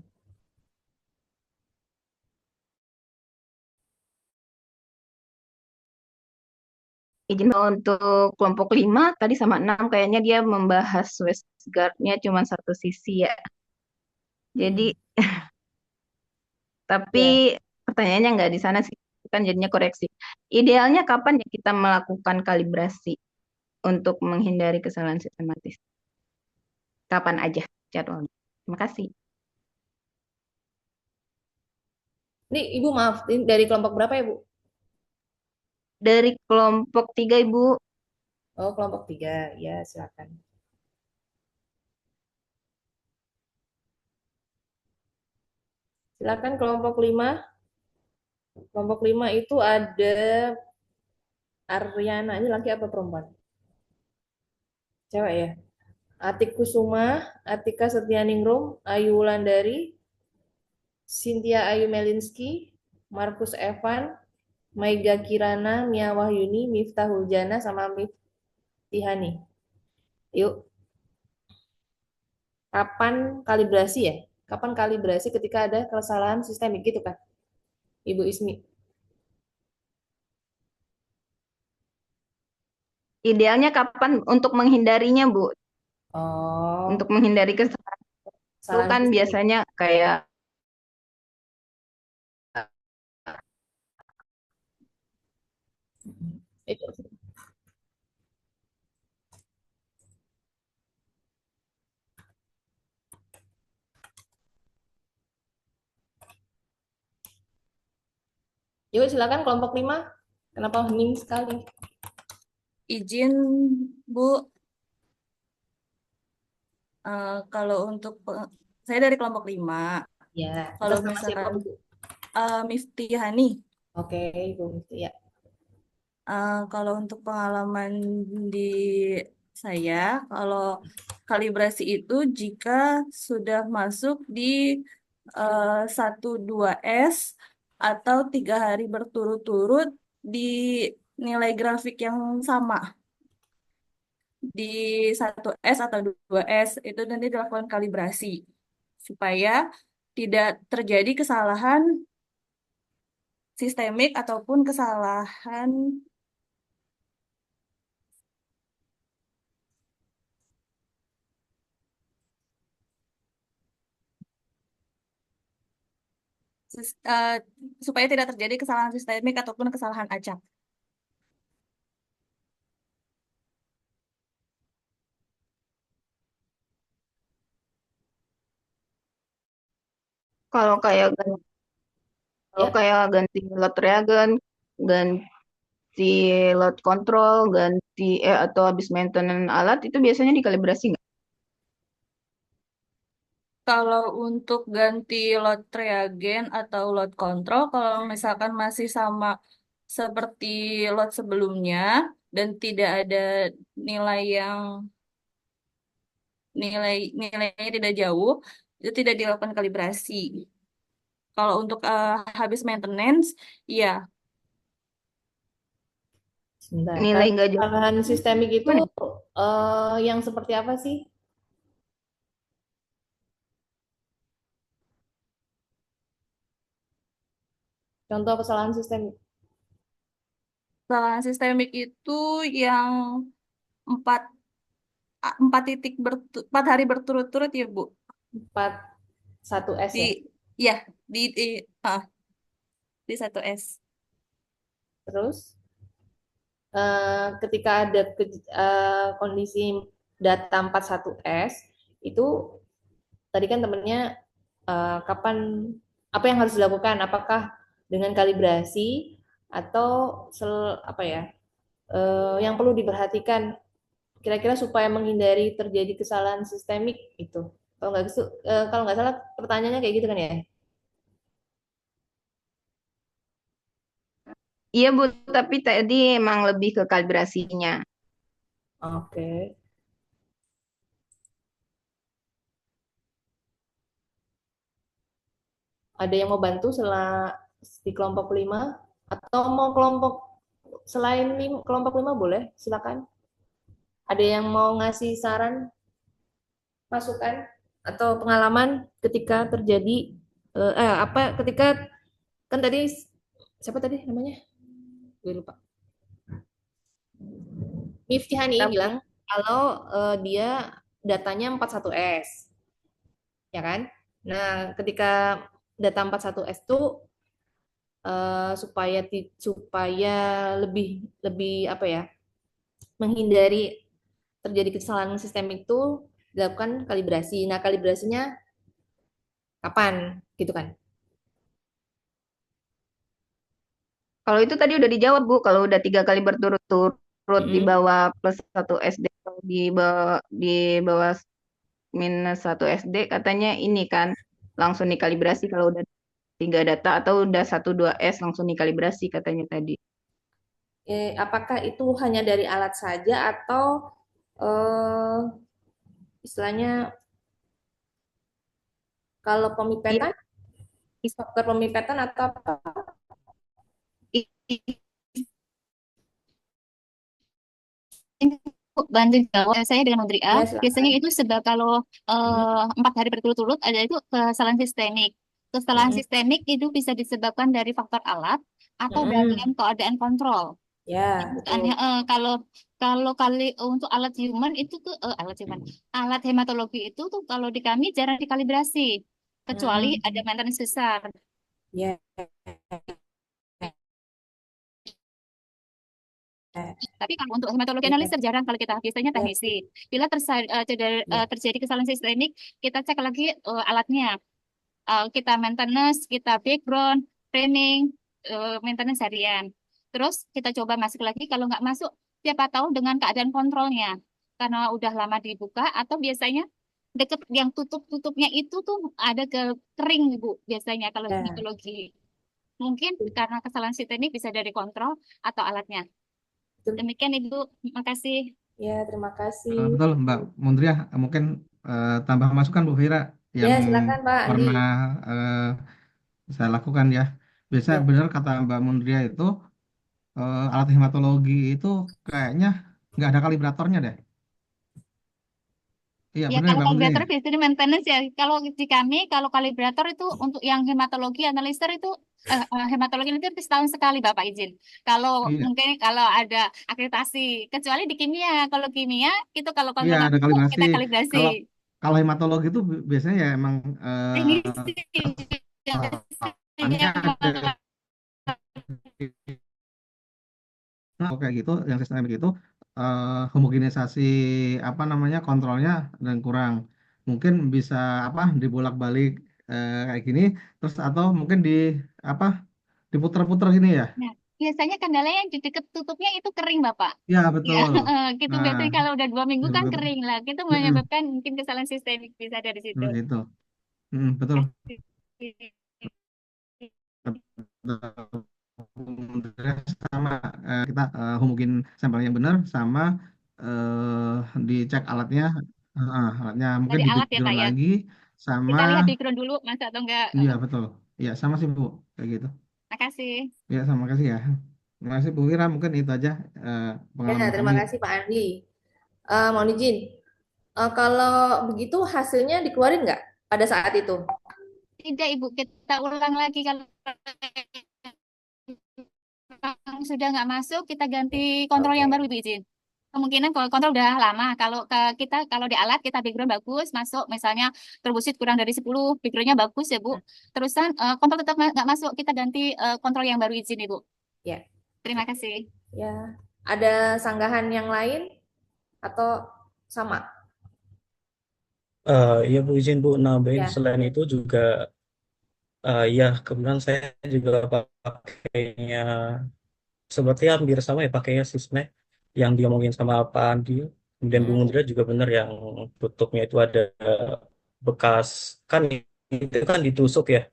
Izin untuk kelompok 5 tadi sama 6 kayaknya dia membahas waistguard-nya cuma satu sisi ya. Jadi tapi Ya. pertanyaannya nggak di sana sih, kan jadinya koreksi. Idealnya kapan ya kita melakukan kalibrasi untuk menghindari kesalahan sistematis? Kapan aja jadwalnya? Terima kasih. Ini Ibu maaf, ini dari kelompok berapa ya, Bu? Dari kelompok 3, Ibu. Oh, kelompok 3. Ya, silakan. Silakan kelompok 5. Kelompok 5 itu ada Aryana. Ini laki apa perempuan? Cewek ya? Atik Kusuma, Atika Setianingrum, Ayu Wulandari, Cynthia Ayu Melinski, Markus Evan, Maiga Kirana, Mia Wahyuni, Miftahul Jana, sama Miftihani. Yuk, kapan kalibrasi ya? Kapan kalibrasi ketika ada kesalahan sistemik gitu kan? Ibu Ismi. Idealnya kapan untuk menghindarinya, Bu? Oh, Untuk menghindari kesalahan itu kesalahan kan sistemik. biasanya kayak Itu. Yuk, silakan kelompok 5. Kenapa hening sekali? Izin, Bu. Kalau untuk saya dari kelompok 5. Ya, Kalau atas nama siapa, misalkan Bu? Miftihani. Oke, Ibu Mifti ya. Kalau untuk pengalaman di saya, kalau kalibrasi itu jika sudah masuk di 1-2S atau 3 hari berturut-turut di nilai grafik yang sama. Di 1S atau 2S itu nanti dilakukan kalibrasi supaya tidak terjadi kesalahan sistemik ataupun kesalahan supaya tidak terjadi kesalahan sistemik ataupun kesalahan acak. Kalau kayak ganti load reagen, ganti load control, atau habis maintenance alat itu biasanya dikalibrasi nggak? Kalau untuk ganti load reagen atau load control, kalau misalkan masih sama seperti load sebelumnya dan tidak ada nilai yang nilainya tidak jauh, itu tidak dilakukan kalibrasi. Kalau untuk habis maintenance, iya. Sebentar. Nilai nggak jauh. Kesalahan sistemik itu yang seperti apa sih? Contoh kesalahan sistemik. Kesalahan sistemik itu yang 4 4 hari berturut-turut ya, Bu. 1S ya? Ya, di 1S. Terus ketika ada kondisi data 41S itu tadi kan temennya kapan apa yang harus dilakukan? Apakah dengan kalibrasi atau apa ya? Yang perlu diperhatikan kira-kira supaya menghindari terjadi kesalahan sistemik itu. Kalau nggak salah pertanyaannya kayak gitu kan ya? Iya, Bu, tapi tadi emang lebih ke kalibrasinya. Oke. Ada yang mau bantu setelah di kelompok 5? Atau mau kelompok selain kelompok 5 boleh, silakan. Ada yang mau ngasih saran, masukan, atau pengalaman ketika terjadi apa ketika kan tadi siapa tadi namanya? Gue lupa. Miftihani bilang kalau dia datanya 41S, ya kan? Nah, ketika data 41S itu supaya lebih lebih apa ya? Menghindari terjadi kesalahan sistemik itu dilakukan kalibrasi. Nah, kalibrasinya kapan? Gitu kan? Kalau itu tadi udah dijawab, Bu. Kalau udah 3 kali berturut-turut di bawah plus 1 SD atau di bawah -1 SD, katanya ini kan langsung dikalibrasi kalau udah 3 data, atau udah 1-2S langsung dikalibrasi katanya tadi. Apakah itu hanya dari alat saja atau istilahnya kalau pemipetan, faktor pemipetan atau apa? Ini bantu jawab saya dengan Menteri A. Ya, silakan. Biasanya itu sebab kalau 4 hari berturut-turut ada itu kesalahan sistemik. Kesalahan sistemik itu bisa disebabkan dari faktor alat atau dalam keadaan kontrol. Ya, betul. Kalau kalau kali untuk alat human itu tuh alat hematologi itu tuh kalau di kami jarang dikalibrasi kecuali ada maintenance besar. Ya. Tapi kalau untuk hematologi analisa jarang kalau kita biasanya teknisi. Bila terjadi kesalahan sistemik, kita cek lagi alatnya. Kita maintenance, kita background, training, maintenance harian. Terus kita coba masuk lagi. Kalau nggak masuk, siapa tahu dengan keadaan kontrolnya. Karena udah lama dibuka atau biasanya deket yang tutupnya itu tuh ada kering, Bu. Biasanya kalau hematologi. Mungkin karena kesalahan sistemik bisa dari kontrol atau alatnya. Demikian Ibu, terima kasih. Ya, terima kasih. Betul Mbak Mundriah, mungkin tambah masukan Bu Fira Ya, yang silakan Pak Andi. pernah saya lakukan ya. Biasanya benar kata Mbak Mundriah itu alat hematologi itu kayaknya nggak ada kalibratornya deh. Iya Ya, benar kalau Mbak Mundriah. kalibrator biasanya maintenance ya. Kalau di kami, kalau kalibrator itu untuk yang hematologi analyzer itu hematologi itu setahun sekali Bapak izin. Kalau Iya. mungkin kalau ada akreditasi, kecuali di kimia. Kalau kimia itu kalau Iya kontrol ada itu kalibrasi. kita kalibrasi. Kalau kalau hematologi itu biasanya ya emang Teknisi. kesalahannya ada kayak gitu, yang sistemik itu homogenisasi apa namanya kontrolnya dan kurang. Mungkin bisa apa dibolak-balik kayak gini, terus atau mungkin di apa diputer-puter gini ya. Nah, biasanya kendalanya yang di dekat tutupnya itu kering, Bapak. Ya Ya, betul. gitu Nah, biasanya kalau udah 2 minggu kan betul. kering lah. Itu Mm-mm, menyebabkan mungkin kesalahan sistemik bisa dari situ. gitu. Betul. Sama kita homogen sampel yang benar sama dicek alatnya alatnya mungkin Dari di alat ya, Pak background ya. lagi sama Kita lihat background dulu, masuk atau enggak. iya betul iya sama sih Bu kayak gitu Makasih. ya sama kasih ya terima kasih Bu Wira mungkin itu aja Ya, pengalaman terima kami. kasih Pak Andi. Mohon izin, kalau begitu hasilnya dikeluarin nggak pada saat itu? Tidak, Ibu. Kita ulang lagi kalau sudah nggak masuk, kita ganti kontrol yang baru, Ibu izin. Kemungkinan kalau kontrol udah lama, kalau kita kalau di alat kita background bagus, masuk misalnya terbusit kurang dari 10, backgroundnya bagus ya Bu. Terusan kontrol tetap nggak masuk, kita ganti kontrol yang baru izin Ibu. Ya. Terima kasih. Ya. Ada sanggahan yang lain atau sama? Ya Bu izin Bu nambahin Ya. selain itu juga ya kebetulan saya juga pakainya seperti hampir sama ya pakainya Sysmex yang diomongin sama Pak Andi. Kemudian Bu Mundra juga benar yang tutupnya itu ada bekas kan itu kan ditusuk ya.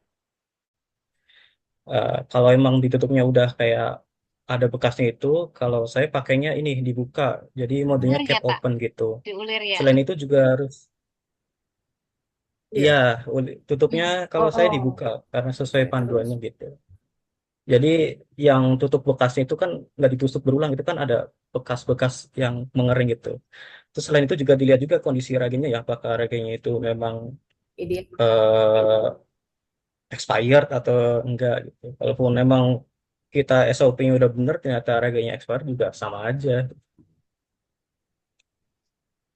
Kalau emang ditutupnya udah kayak ada bekasnya itu, kalau saya pakainya ini dibuka, jadi modenya Ulir ya cap Pak, open gitu. diulir ya. Selain itu juga harus, iya, tutupnya kalau saya Oh. dibuka karena sesuai Ya, terus. panduannya gitu. Jadi yang tutup bekasnya itu kan nggak ditusuk berulang, itu kan ada bekas-bekas yang mengering gitu. Terus selain itu juga dilihat juga kondisi reagennya ya, apakah reagennya itu memang Ide. eh, expired atau enggak gitu. Kalaupun memang kita SOP-nya udah bener, ternyata reagennya expired juga sama aja.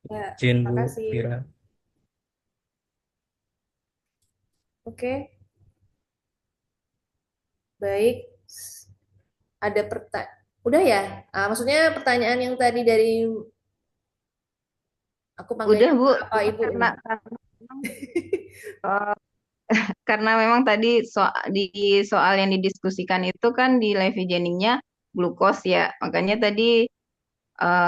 Ya, Izin Bu makasih. Vira. Oke, baik. Ada udah ya? Maksudnya pertanyaan yang tadi dari aku Udah panggilnya Bu, apa cuma Ibu karena ini? eh, karena memang tadi di soal yang didiskusikan itu kan di levigeningnya glukos ya, makanya tadi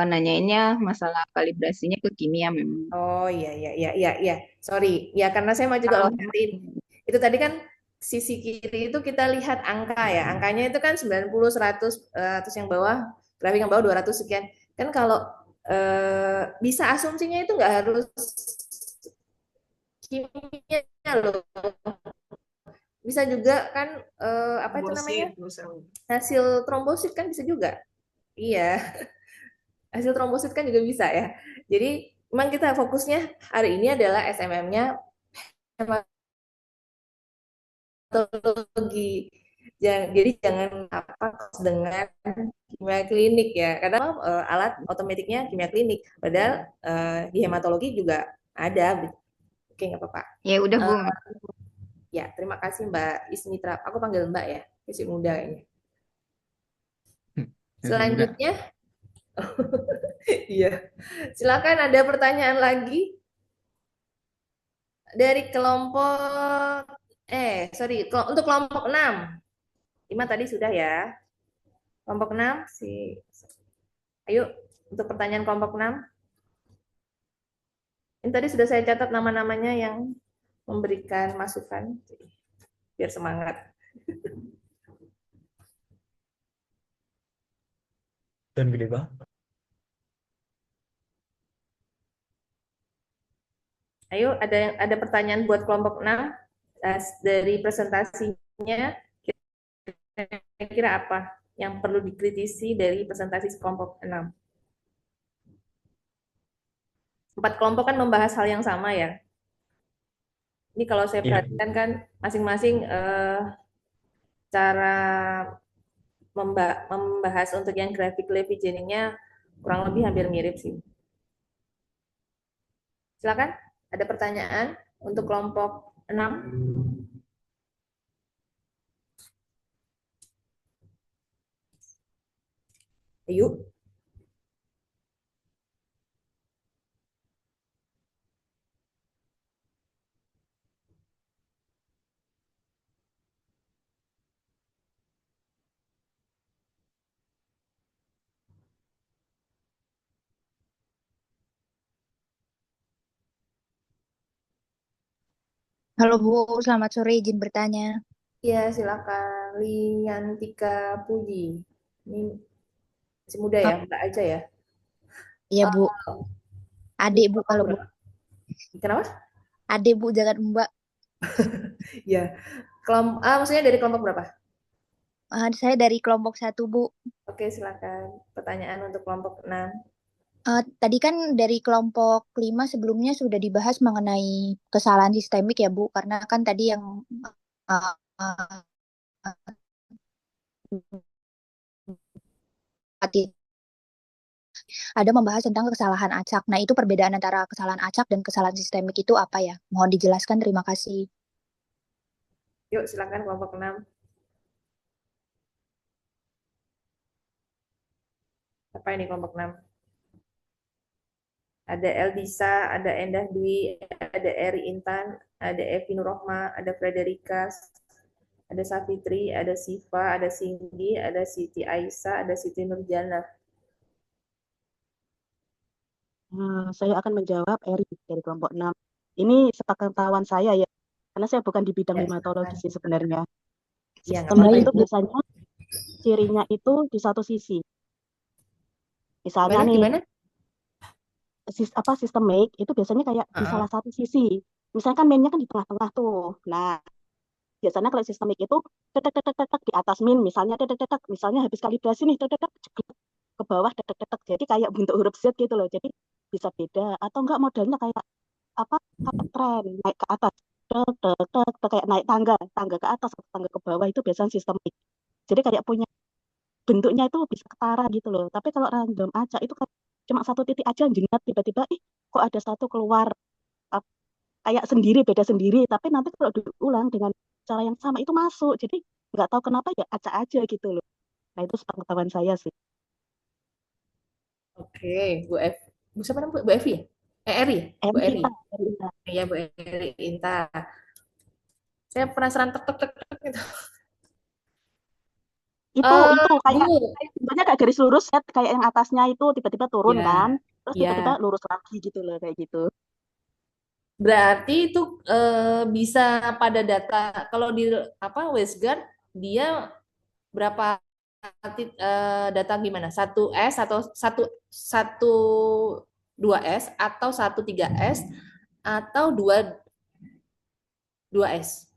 nanyainnya masalah kalibrasinya ke kimia memang. Oh iya iya iya iya iya. Sorry. Ya karena saya mau juga Kalau merhatiin. Itu tadi kan sisi kiri itu kita lihat angka ya. Angkanya itu kan 90 100 terus yang bawah grafik yang bawah 200 sekian. Kan kalau bisa asumsinya itu nggak harus kimia loh. Bisa juga kan apa itu namanya? Trombosit, Hasil trombosit kan bisa juga. Iya, hasil trombosit kan juga bisa ya. Jadi memang kita fokusnya hari ini adalah SMM-nya hematologi. Jadi jangan apa dengan kimia klinik ya. Karena alat otomatiknya kimia klinik. Padahal di hematologi juga ada. Oke, nggak apa-apa. ya udah Bu. Ya, terima kasih Mbak Ismitra. Aku panggil Mbak ya, masih muda ini. Selanjutnya, iya. Silakan ada pertanyaan lagi dari kelompok untuk kelompok 6. 5 tadi sudah ya. Kelompok 6 Ayo untuk pertanyaan kelompok 6. Ini tadi sudah saya catat nama-namanya yang memberikan masukan biar semangat. Dan gede banget. Ayo ada pertanyaan buat kelompok 6 dari presentasinya kira-kira apa yang perlu dikritisi dari presentasi kelompok 6. 4 kelompok kan membahas hal yang sama ya. Ini kalau saya perhatikan kan masing-masing cara membahas untuk yang grafik levigeningnya kurang lebih hampir mirip sih. Silakan, ada pertanyaan untuk kelompok 6? Ayo. Halo Bu, selamat sore, izin bertanya. Ya, silakan. Liantika Puji. Ini masih muda ya, Mbak aja ya? Iya Bu, adik Bu kalau Bu. Kenapa? Adik Bu, jangan Mbak. Ya, maksudnya dari kelompok berapa? Saya dari kelompok 1 Bu. Oke, silakan. Pertanyaan untuk kelompok 6. Tadi kan dari kelompok 5 sebelumnya sudah dibahas mengenai kesalahan sistemik ya Bu, karena kan tadi yang ada membahas tentang kesalahan acak. Nah, itu perbedaan antara kesalahan acak dan kesalahan sistemik itu apa ya? Mohon dijelaskan, terima kasih. Yuk, silakan kelompok 6. Apa ini kelompok 6? Ada Eldisa, ada Endah Dwi, ada Eri Intan, ada Evi Nurrohma, ada Frederika, ada Safitri, ada Siva, ada Cindy, ada Siti Aisyah, ada Siti Nurjana. Saya akan menjawab Eri dari kelompok 6. Ini sepengetahuan saya ya, karena saya bukan di bidang hematologi sih sebenarnya. Sistem itu biasanya cirinya itu di satu sisi. Misalnya Gimana? Sistemik itu biasanya kayak di salah satu sisi. Misalkan mainnya kan di tengah-tengah tuh. Nah, Biasanya kalau sistemik itu tek tek tek tek tek di atas min misalnya tek tek tek tek, misalnya habis kalibrasi nih tek tek tek jeglek ke bawah tek tek tek tek. Jadi kayak bentuk huruf Z gitu loh. Jadi bisa beda atau enggak modelnya kayak apa tren naik ke atas tek tek tek tek, kayak naik tangga tangga ke atas atau tangga ke bawah itu biasanya sistemik. Jadi kayak punya bentuknya itu bisa ketara gitu loh. Tapi kalau random acak itu kayak cuma satu titik aja jengat tiba-tiba kok ada satu keluar ap- kayak sendiri beda sendiri. Tapi nanti kalau diulang dengan cara yang sama itu masuk. Jadi nggak tahu kenapa ya acak aja gitu loh. Nah itu sepengetahuan saya sih. Oke, Bu F. Bu siapa namanya? Bu Evi ya? Eri ya? Bu Eri. Iya, Bu Eri Inta. Saya penasaran tek tek tek tek gitu. Itu kayak Bu. sebenarnya kayak garis lurus ya, kayak yang atasnya itu tiba-tiba turun Ya, kan, terus tiba-tiba ya. lurus lagi gitu loh kayak gitu. Berarti itu bisa pada data kalau di apa WestGuard dia berapa data gimana? 1S atau 2S atau 3S atau 2S?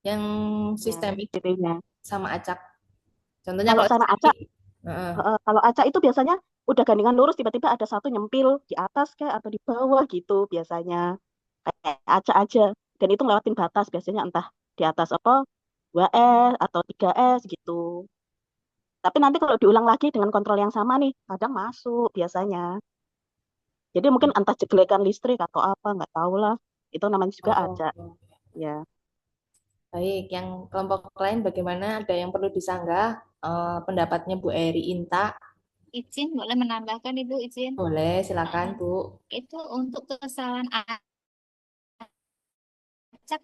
Yang sistemik sama acak. Contohnya Kalau kalau sama acak, Heeh. kalau acak itu biasanya udah gandengan lurus tiba-tiba ada satu nyempil di atas kayak atau di bawah gitu biasanya kayak acak aja, dan itu ngelewatin batas biasanya entah di atas apa 2S atau 3S gitu. Tapi nanti kalau diulang lagi dengan kontrol yang sama nih kadang masuk biasanya. Jadi mungkin entah jeglekan listrik atau apa nggak tahu lah. Itu namanya juga acak. Ya. Baik, yang kelompok lain bagaimana? Ada yang perlu disanggah pendapatnya Bu Eri Inta? Izin boleh menambahkan Ibu, izin. Boleh, silakan Bu. Itu untuk kesalahan acak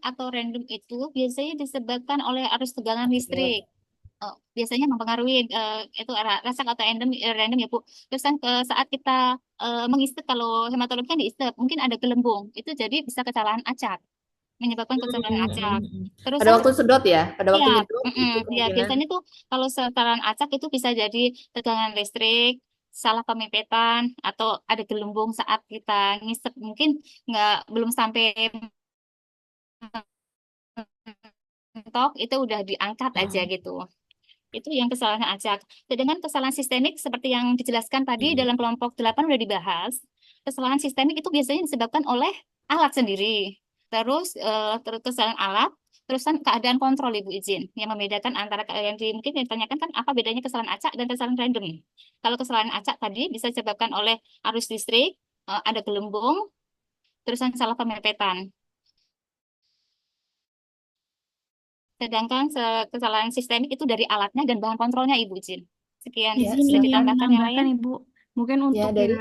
atau random itu biasanya disebabkan oleh arus tegangan listrik. Biasanya mempengaruhi itu acak atau random ya Bu. Terus kan saat kita mengisep, kalau hematologi kan diisep, mungkin ada gelembung. Itu jadi bisa kesalahan acak, menyebabkan kesalahan acak. Terus Pada waktu sedot ya, pada waktu ya, nyedot itu ya kemungkinan. biasanya tuh kalau kesalahan acak itu bisa jadi tegangan listrik, salah pemipetan, atau ada gelembung saat kita ngisep. Mungkin belum sampai mentok, itu udah diangkat aja gitu. Itu yang kesalahan acak. Sedangkan kesalahan sistemik seperti yang dijelaskan tadi dalam kelompok 8 udah dibahas. Kesalahan sistemik itu biasanya disebabkan oleh alat sendiri. Terus kesalahan alat, terusan keadaan kontrol Ibu izin. Yang membedakan antara mungkin yang ditanyakan kan apa bedanya kesalahan acak dan kesalahan random. Kalau kesalahan acak tadi bisa disebabkan oleh arus listrik, ada gelembung, terusan salah pemepetan. Sedangkan kesalahan sistemik itu dari alatnya dan bahan kontrolnya Ibu Jin. Sekian, Izin bisa ini ditambahkan yang menambahkan lain? Ibu. Mungkin Ya, untuk dari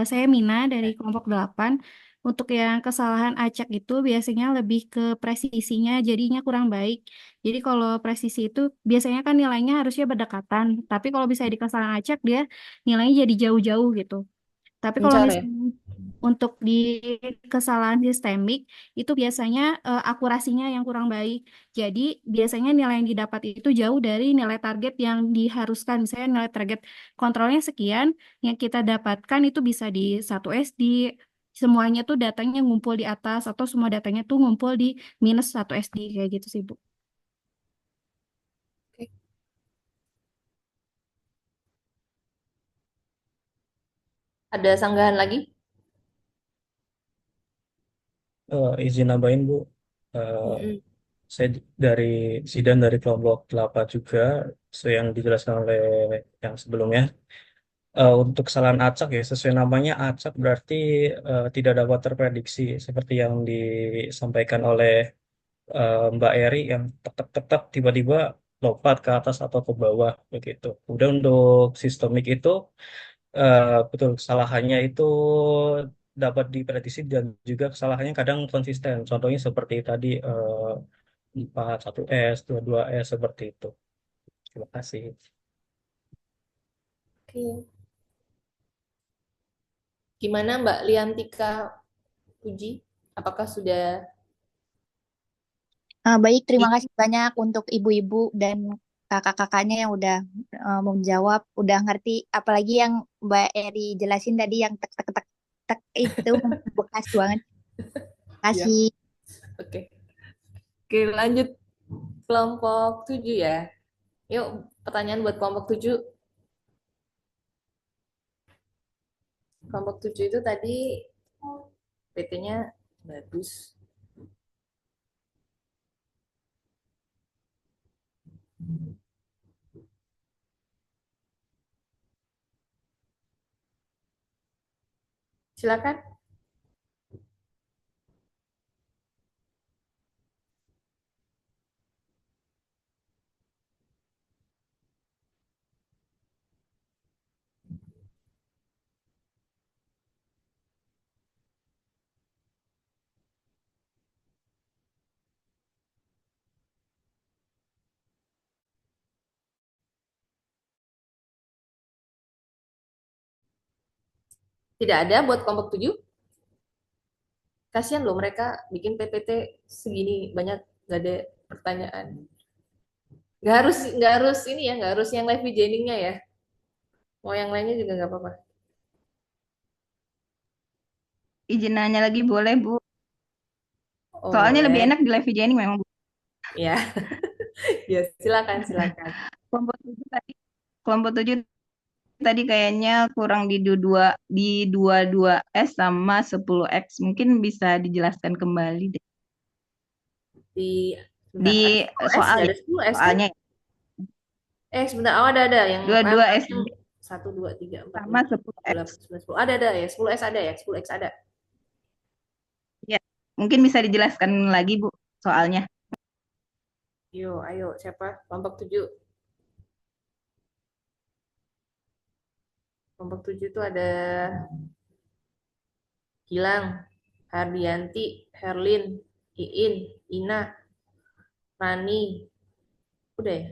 saya Mina dari kelompok 8. Untuk yang kesalahan acak itu biasanya lebih ke presisinya jadinya kurang baik. Jadi kalau presisi itu biasanya kan nilainya harusnya berdekatan. Tapi kalau bisa di kesalahan acak dia nilainya jadi jauh-jauh gitu. Tapi kalau Mencar ya? misalnya untuk di kesalahan sistemik itu biasanya akurasinya yang kurang baik. Jadi biasanya nilai yang didapat itu jauh dari nilai target yang diharuskan. Misalnya nilai target kontrolnya sekian, yang kita dapatkan itu bisa di 1 SD. Semuanya tuh datanya ngumpul di atas atau semua datanya tuh ngumpul di minus 1 SD kayak gitu sih, Bu. Ada sanggahan lagi? Izin nambahin Bu. Saya dari Zidan dari kelompok 8 juga, yang dijelaskan oleh yang sebelumnya. Untuk kesalahan acak ya, sesuai namanya acak berarti tidak dapat terprediksi seperti yang disampaikan oleh Mbak Eri yang tek tiba-tiba lompat ke atas atau ke bawah begitu. Kemudian untuk sistemik itu betul kesalahannya itu dapat diprediksi dan juga kesalahannya kadang konsisten. Contohnya seperti tadi 4, 1S, 2S seperti itu. Terima kasih. Oke. Gimana Mbak Liantika Puji? Apakah sudah Baik, terima kasih banyak untuk ibu-ibu dan kakak-kakaknya yang udah menjawab, udah ngerti. Apalagi yang Mbak Eri jelasin tadi yang tek tek tek cetek itu bekas banget. Ya, Kasih. oke. Oke, lanjut kelompok 7 ya. Yuk, pertanyaan buat kelompok 7. Kelompok 7 itu tadi PT-nya bagus. Silakan. Tidak ada buat kelompok 7. Kasihan loh mereka bikin PPT segini banyak, nggak ada pertanyaan. Nggak harus ini ya, nggak harus yang live visioningnya ya. Mau yang lainnya juga nggak apa-apa. Izin nanya lagi boleh, Bu. Oh, Soalnya lebih boleh. enak di live visioning memang, Bu. Ya. Ya, silakan. Kelompok 7 tadi, kelompok 7 tadi kayaknya kurang di 22S sama 10X. Mungkin bisa dijelaskan kembali deh. Di Di soal ada 10S kan? soalnya Sebentar. Oh, ada yang 22S 1 2 3 4 sama 5 10X. 9 10. Ada ya, 10S ada ya, 10X ada. Ya, mungkin bisa dijelaskan lagi, Bu, soalnya. Ayo, siapa? Kelompok 7. Kelompok 7 itu ada Gilang, Hardianti, Herlin, Iin, Ina, Rani. Udah ya?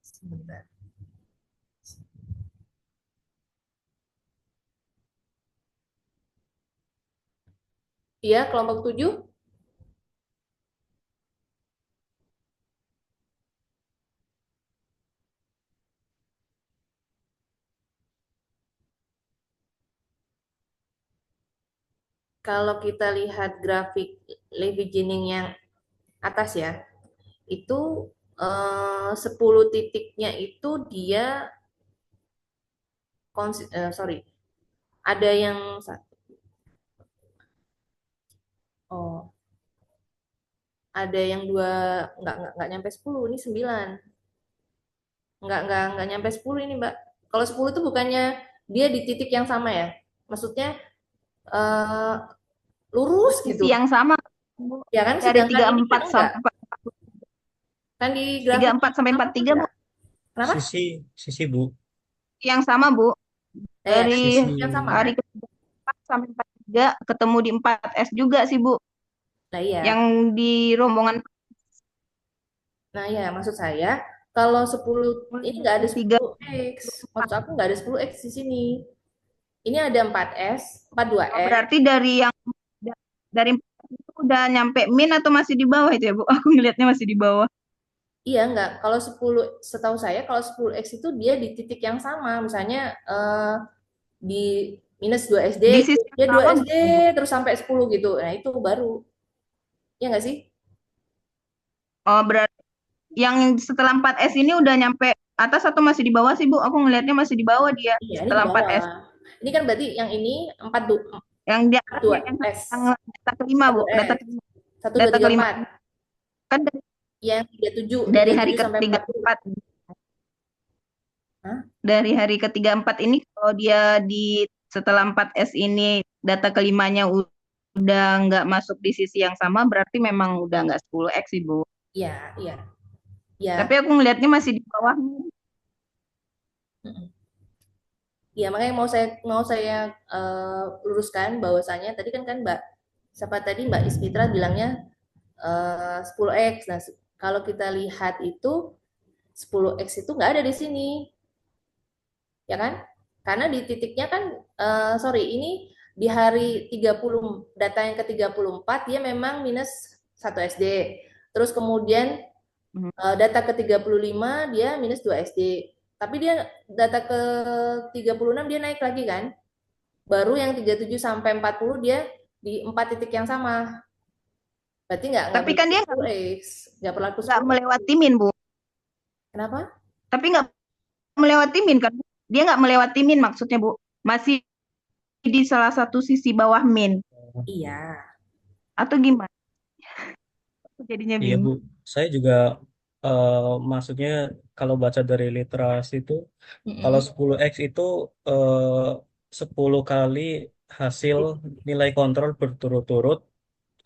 Sebentar. Iya, kelompok 7. Kalau kita lihat grafik leveraging yang atas ya, itu 10 titiknya itu dia sorry, ada yang ada yang nggak nyampe 10, ini 9. Nggak nyampe 10 ini, Mbak. Kalau 10 itu bukannya dia di titik yang sama ya? Maksudnya lurus gitu. Yang sama. Ya kan, Dari sedangkan ini 34 kan sampai kan di grafik 34 sampai 43, Bu. Kenapa? Sisi Bu. Yang sama, Bu. Dari yang sama, hari kan? ke-4 sampai 43 ketemu di 4S juga sih, Bu. Nah, iya. Yang di rombongan. Nah, ya, maksud saya kalau 10 ini nggak ada 10X. Maksud aku nggak ada 10X di sini. Ini ada 4S, 42S. Berarti dari 4S itu udah nyampe min atau masih di bawah itu ya, Bu? Aku ngelihatnya masih di bawah. Iya, enggak. Kalau 10, setahu saya kalau 10X itu dia di titik yang sama. Misalnya di minus 2 SD, dia 2 SD terus sampai 10 gitu. Nah, itu baru. Iya nggak sih? Oh, berarti yang setelah 4S ini udah nyampe atas atau masih di bawah sih, Bu? Aku ngelihatnya masih di bawah dia. Iya, Setelah ini di 4S. bawah. Ini kan berarti yang ini 42. Yang dia 2S. yang data kelima, Bu. Data 1 2 3 kelima. 4. Kan dari yang 37 dari hari sampai ke-34. Dari hari ke-34 ini kalau dia di setelah 4S ini data kelimanya udah nggak masuk di sisi yang sama, berarti memang udah nggak 10X sih, Bu. Iya. Ya. Tapi aku ngelihatnya masih di bawah. Ya, makanya mau saya luruskan bahwasanya tadi kan Mbak siapa tadi Mbak Ismitra bilangnya 10X. Nah, kalau kita lihat itu 10X itu nggak ada di sini, ya kan? Karena di titiknya kan, sorry, ini di hari 30, data yang ke-34 dia memang minus 1 SD. Terus kemudian data ke-35 dia minus 2 SD. Tapi dia data ke-36 dia naik lagi kan? Baru yang 37 sampai 40 dia di 4 titik yang sama. Berarti nggak Tapi kan dia 10X, nggak berlaku nggak 10. melewati min, Bu. Kenapa? Tapi nggak melewati min kan? Dia nggak melewati min maksudnya, Bu. Masih di salah satu sisi bawah min. Iya. Atau gimana? Jadinya Iya Bu, bingung. saya juga maksudnya kalau baca dari literasi itu, kalau Mm-mm. 10X itu eh, 10 kali hasil nilai kontrol berturut-turut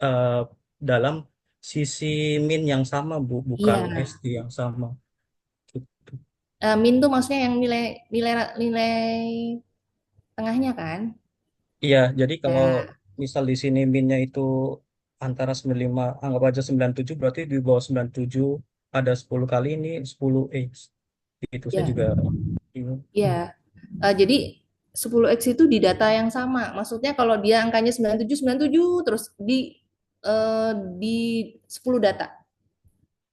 eh, dalam sisi min yang sama Bu, bukan Iya. SD yang sama. Gitu. Min tuh maksudnya yang nilai nilai nilai tengahnya kan? Iya, jadi kalau Ya, misal di sini minnya itu antara 95, anggap aja 97, berarti di bawah 97 ada 10 kali ini 10X. Itu saya ya, juga bingung. ya. Jadi 10X itu di data yang sama. Maksudnya kalau dia angkanya 97 terus eh, di 10 data.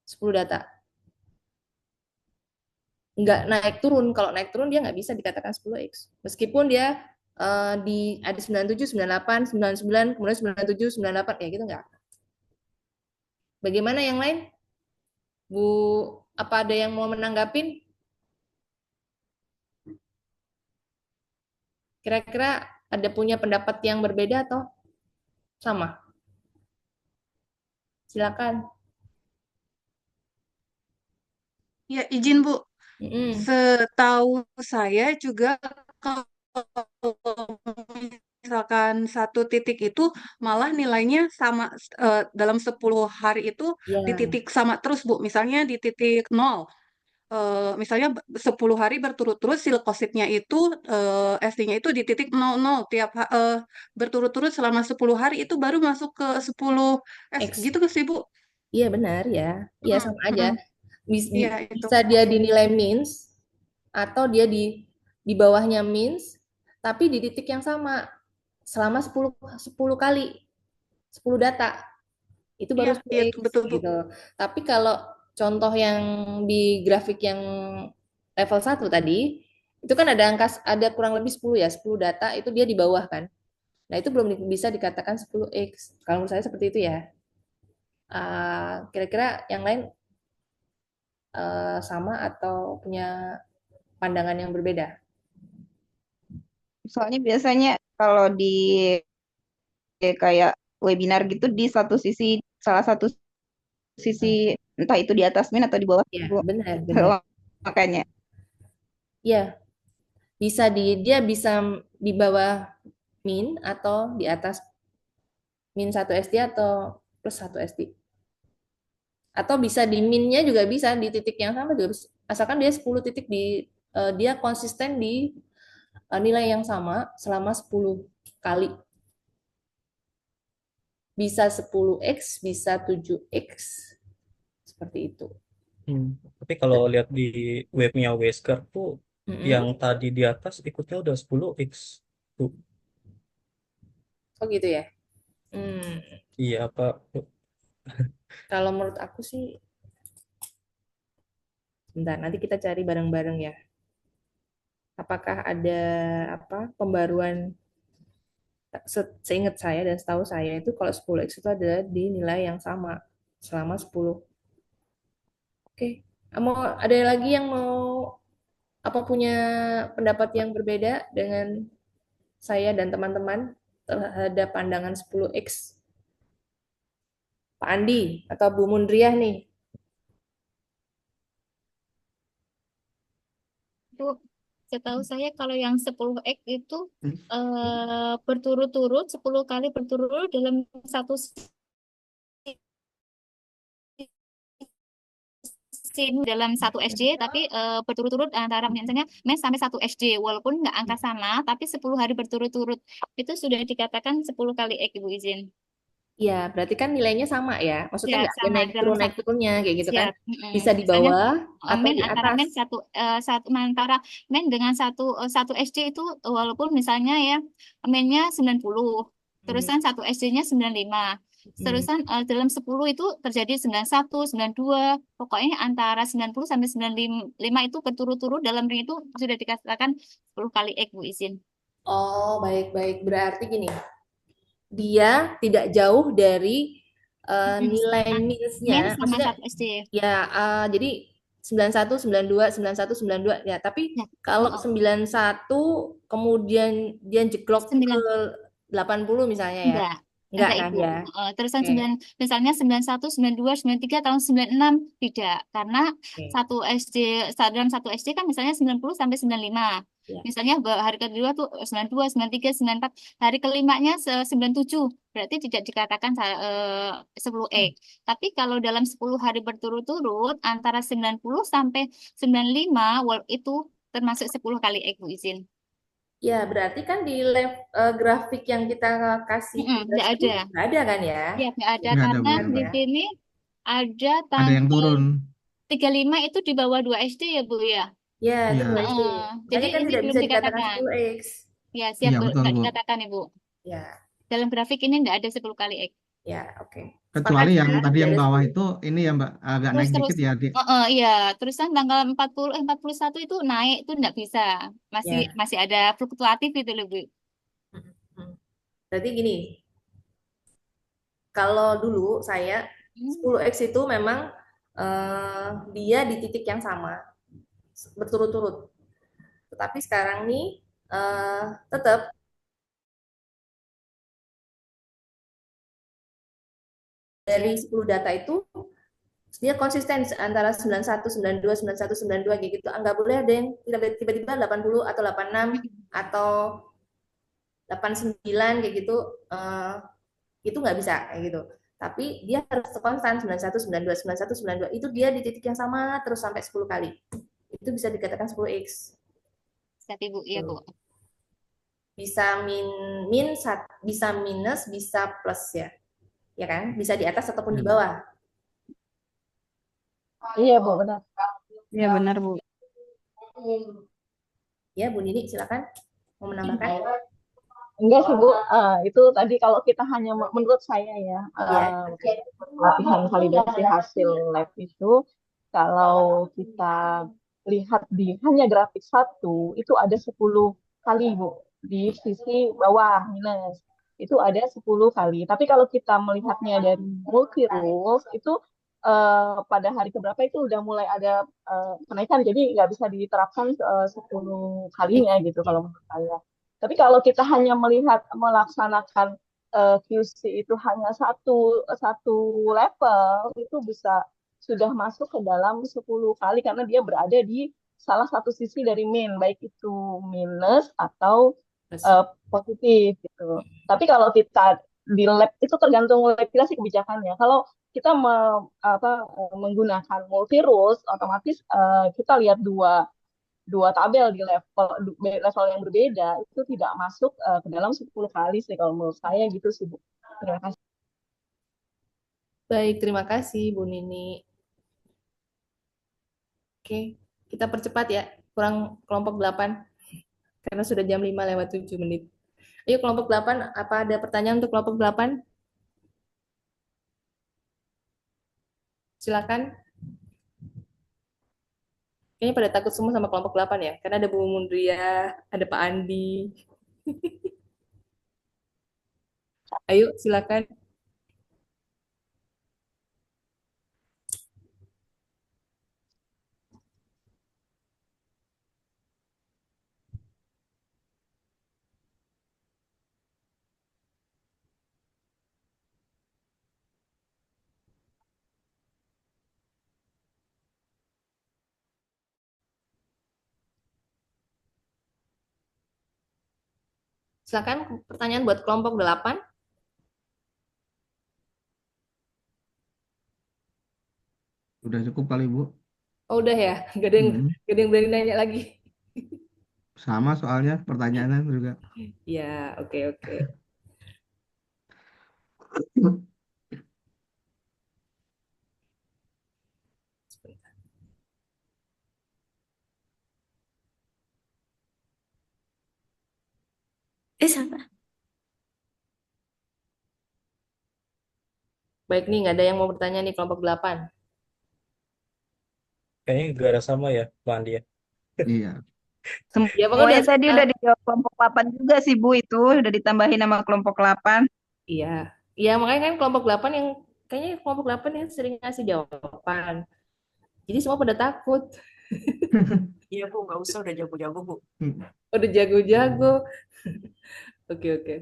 10 data. Nggak naik turun. Kalau naik turun dia nggak bisa dikatakan 10X. Meskipun dia di ada 97, 98, 99, kemudian 97, 98, ya gitu nggak. Bagaimana yang lain? Bu, apa ada yang mau menanggapin? Kira-kira ada punya pendapat yang berbeda atau sama? Silakan. Ya, izin Bu. Mm-mm. Setahu saya juga kalau misalkan satu titik itu malah nilainya sama dalam 10 hari itu di Ya, titik sama terus Bu. Misalnya di titik 0. Misalnya 10 hari berturut-turut silkositnya itu SD-nya itu di titik 00 berturut-turut selama 10 hari itu baru masuk ke 10 X. gitu ke sih Bu. Iya benar ya. Iya Mm, sama aja. mm. Iya itu Bisa dia maksud. dinilai means atau dia di bawahnya means tapi di titik yang sama selama 10 kali 10 data. Itu Iya, baru iya 10X betul Bu. gitu. Tapi kalau contoh yang di grafik yang level 1 tadi, itu kan ada ada kurang lebih 10 ya, 10 data itu dia di bawah kan. Nah, itu belum bisa dikatakan 10X. Kalau menurut saya seperti itu ya. Kira-kira yang lain sama atau punya pandangan yang berbeda? Soalnya biasanya kalau di kayak webinar gitu di satu sisi salah satu sisi entah itu di atas min atau di bawah Ya, Bu. benar, benar. Makanya. Ya, dia bisa di bawah min atau di atas min 1 SD atau plus 1 SD. Atau bisa di minnya juga bisa di titik yang sama juga bisa. Asalkan dia 10 titik dia konsisten di nilai yang sama selama 10 kali. Bisa 10X, bisa 7X. Seperti itu. Tapi kalau lihat di webnya Wesker tuh yang Mm-mm. tadi di atas ikutnya udah 10X tuh. Oh gitu ya. Hmm. Iya apa? Kalau menurut aku sih, bentar nanti kita cari bareng-bareng ya. Apakah ada pembaruan? Seingat saya dan setahu saya itu kalau 10X itu adalah di nilai yang sama selama 10. Oke. Mau ada lagi yang mau punya pendapat yang berbeda dengan saya dan teman-teman terhadap pandangan 10X? Pak Andi atau Bu Mundriah nih? Bu, setahu saya kalau yang 10X itu berturut-turut 10 kali berturut-turut dalam satu scene dalam satu SD tapi berturut-turut antara misalnya mes sampai satu SD walaupun nggak angka sama tapi 10 hari berturut-turut itu sudah dikatakan 10 kali X Ibu izin. Ya, berarti kan nilainya sama ya. Maksudnya Ya, nggak ada sama dalam naik turunnya kayak gitu kan. siap. Bisa di Misalnya bawah atau main di antara atas. main satu antara main dengan satu SD itu walaupun misalnya ya mainnya 90, Hmm. terusan satu SD-nya 95. Terusan dalam 10 itu terjadi 91, 92. Pokoknya antara 90 sampai 95 itu berturut-turut dalam ring itu sudah dikatakan 10 kali X, Bu, izin. Oh, baik-baik. Berarti gini, dia tidak jauh dari nilai minusnya. Main sama Maksudnya satu SD. ya, jadi 91, 92, 91, 92 ya. Tapi Ya. kalau 91 kemudian dia jeglok ke 80 misalnya ya. Enggak, Enggak kan Ibu. ya? Terusan Oke. misalnya 91, 92, 93 tahun 96 tidak. Karena Oke. dalam satu SD kan misalnya 90 sampai 95. Ya. Misalnya hari kedua tuh 92, 93, 94, hari kelimanya 97. Berarti tidak dikatakan 10 Tapi kalau dalam 10 hari berturut-turut antara 90 sampai 95 itu termasuk 10 kali X, Bu, izin. Ya, berarti kan di grafik yang kita kasih Nggak itu ada. nggak ada kan ya? Ya, nggak ada Nggak ada, karena Bu. di Ya. sini ada Ada yang tanggal turun. 35 itu di bawah 2 SD ya, Bu ya. Ya, itu Iya. 2 SD. Jadi Makanya kan ini tidak belum bisa dikatakan dikatakan. 10x. Ya, siap, Iya, betul, nggak Bu. dikatakan, Ibu. Ya, Dalam grafik ini nggak ada 10 kali X. ya, oke. Kecuali Sepakat yang ya, tadi tidak yang ada bawah 10. itu ini ya Mbak, agak naik Terus, dikit ya. iya. Terusan tanggal 41 itu naik itu nggak bisa. Ya. Masih ada fluktuatif itu loh, Bu. Hmm. Berarti gini, kalau dulu saya 10x itu memang dia di titik yang sama berturut-turut. Tetapi sekarang nih tetap dari 10 data itu dia konsisten antara 91, 92, 91, 92 kayak gitu. Nggak boleh ada yang tiba-tiba 80 atau 86 atau 89 kayak gitu. Itu nggak bisa kayak gitu. Tapi dia harus konstan 91, 92, 91, 92. Itu dia di titik yang sama terus sampai 10 kali. Itu bisa dikatakan 10x. Tapi Bu, iya, Bu. Bisa bisa minus, bisa plus ya. Ya kan? Bisa di atas ataupun di bawah. Iya, Bu, benar. Iya, benar, Bu. Ya, Bu Nini, silakan mau menambahkan. Enggak sih, Bu. Itu tadi kalau kita hanya menurut saya ya, latihan validasi hasil lab itu, kalau kita lihat di hanya grafik satu, itu ada 10 kali, Bu. Di sisi bawah, minus. Itu ada 10 kali. Tapi kalau kita melihatnya dari multi rules, itu pada hari keberapa itu udah mulai ada kenaikan. Jadi nggak bisa diterapkan 10 kalinya gitu kalau menurut saya. Tapi kalau kita hanya melaksanakan QC itu hanya satu level, itu bisa sudah masuk ke dalam 10 kali karena dia berada di salah satu sisi dari min, baik itu minus atau positif gitu. Tapi kalau kita di lab itu tergantung lab kita sih kebijakannya. Kalau kita menggunakan multi rules, otomatis kita lihat dua tabel di level yang berbeda itu tidak masuk ke dalam 10 kali sih kalau menurut saya gitu sih, Bu. Terima kasih. Baik, terima kasih Bu Nini. Oke, kita percepat ya. Kurang kelompok 8 karena sudah jam 5 lewat 7 menit. Ayo kelompok 8, apa ada pertanyaan untuk kelompok 8? Silakan. Kayaknya pada takut semua sama kelompok 8 ya, karena ada Bu Mundria, ada Pak Andi. Ayo, silakan. Silakan pertanyaan buat kelompok 8. Udah cukup kali, Bu. Oh, udah ya? Gak ada yang berani nanya lagi. Sama soalnya pertanyaannya juga. Ya, oke. Sama. Baik nih, nggak ada yang mau bertanya nih kelompok 8. Kayaknya gak ada sama ya, Mbak Andi ya. Iya. Ya pokoknya Semuanya udah tadi udah dijawab kelompok 8 juga sih Bu, itu udah ditambahin nama kelompok 8. Iya. Iya, makanya kan kelompok 8 yang kayaknya kelompok 8 yang sering ngasih jawaban. Jadi semua pada takut. Iya Bu, nggak usah udah jago-jago Bu. Udah jago-jago. Oke, oke.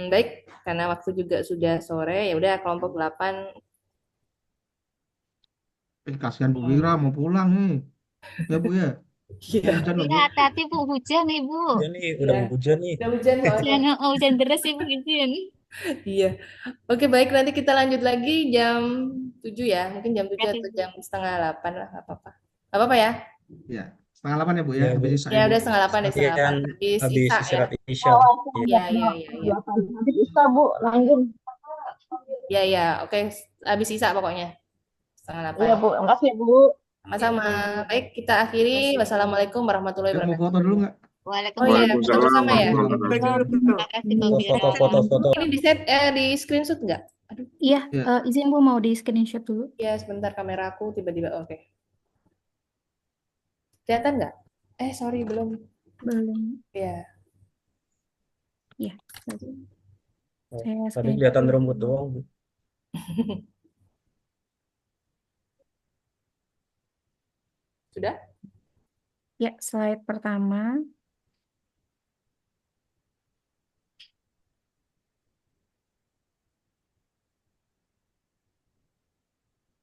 Baik, karena waktu juga sudah sore, ya udah kelompok 8. Kasihan Bu Wira mau pulang nih. Ya Bu ya. Iya. Hujan loh Bu. Ya, hati-hati Bu, hujan nih Bu. Ya nih, udah mau hujan nih. Udah hujan soalnya. Hujan deras sih Bu, hujan. Iya. Oke, baik, nanti kita lanjut lagi jam 7 ya. Mungkin jam 7 atau jam setengah 8 lah, nggak apa-apa. Nggak apa-apa ya? Ya, setengah 8 ya Bu ya. Iya, Bu. Habis Isya Ya ya Bu. udah setengah 8 deh, setengah 8. Habis Habis Isya ya. istirahat Isya. Iya, iya, iya, iya. Nanti bisa Bu, lanjut. Iya, iya. Oke, habis Isya pokoknya. Setengah 8. Iya Bu, makasih ya Bu. Sama-sama. Baik, kita akhiri. Wassalamualaikum warahmatullahi Mau wabarakatuh. foto dulu nggak? Oh iya, Waalaikumsalam foto sama ya. warahmatullahi wabarakatuh. Terima kasih Mbak Vira. Foto. Ini di set, di screenshot nggak? Aduh. Iya, Ya. izin Bu mau di screenshot dulu. Ya, sebentar kamera aku tiba-tiba. Oke. Kelihatan nggak? Sorry, belum. Belum. Ya. Iya. Oh, Saya tadi kelihatan screenshot rambut dulu. doang, Bu. Sudah? Ya, slide pertama.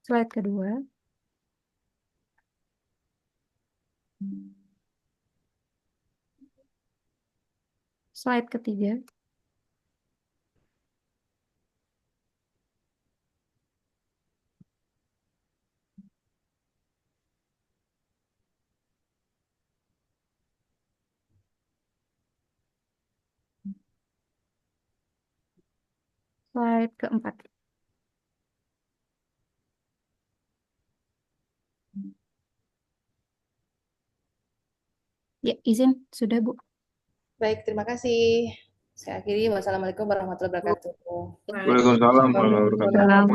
Slide kedua. Slide ketiga. Slide keempat. Ya, izin. Sudah, Bu. Baik, terima kasih. Saya akhiri. Wassalamualaikum warahmatullahi wabarakatuh. Waalaikumsalam warahmatullahi wabarakatuh.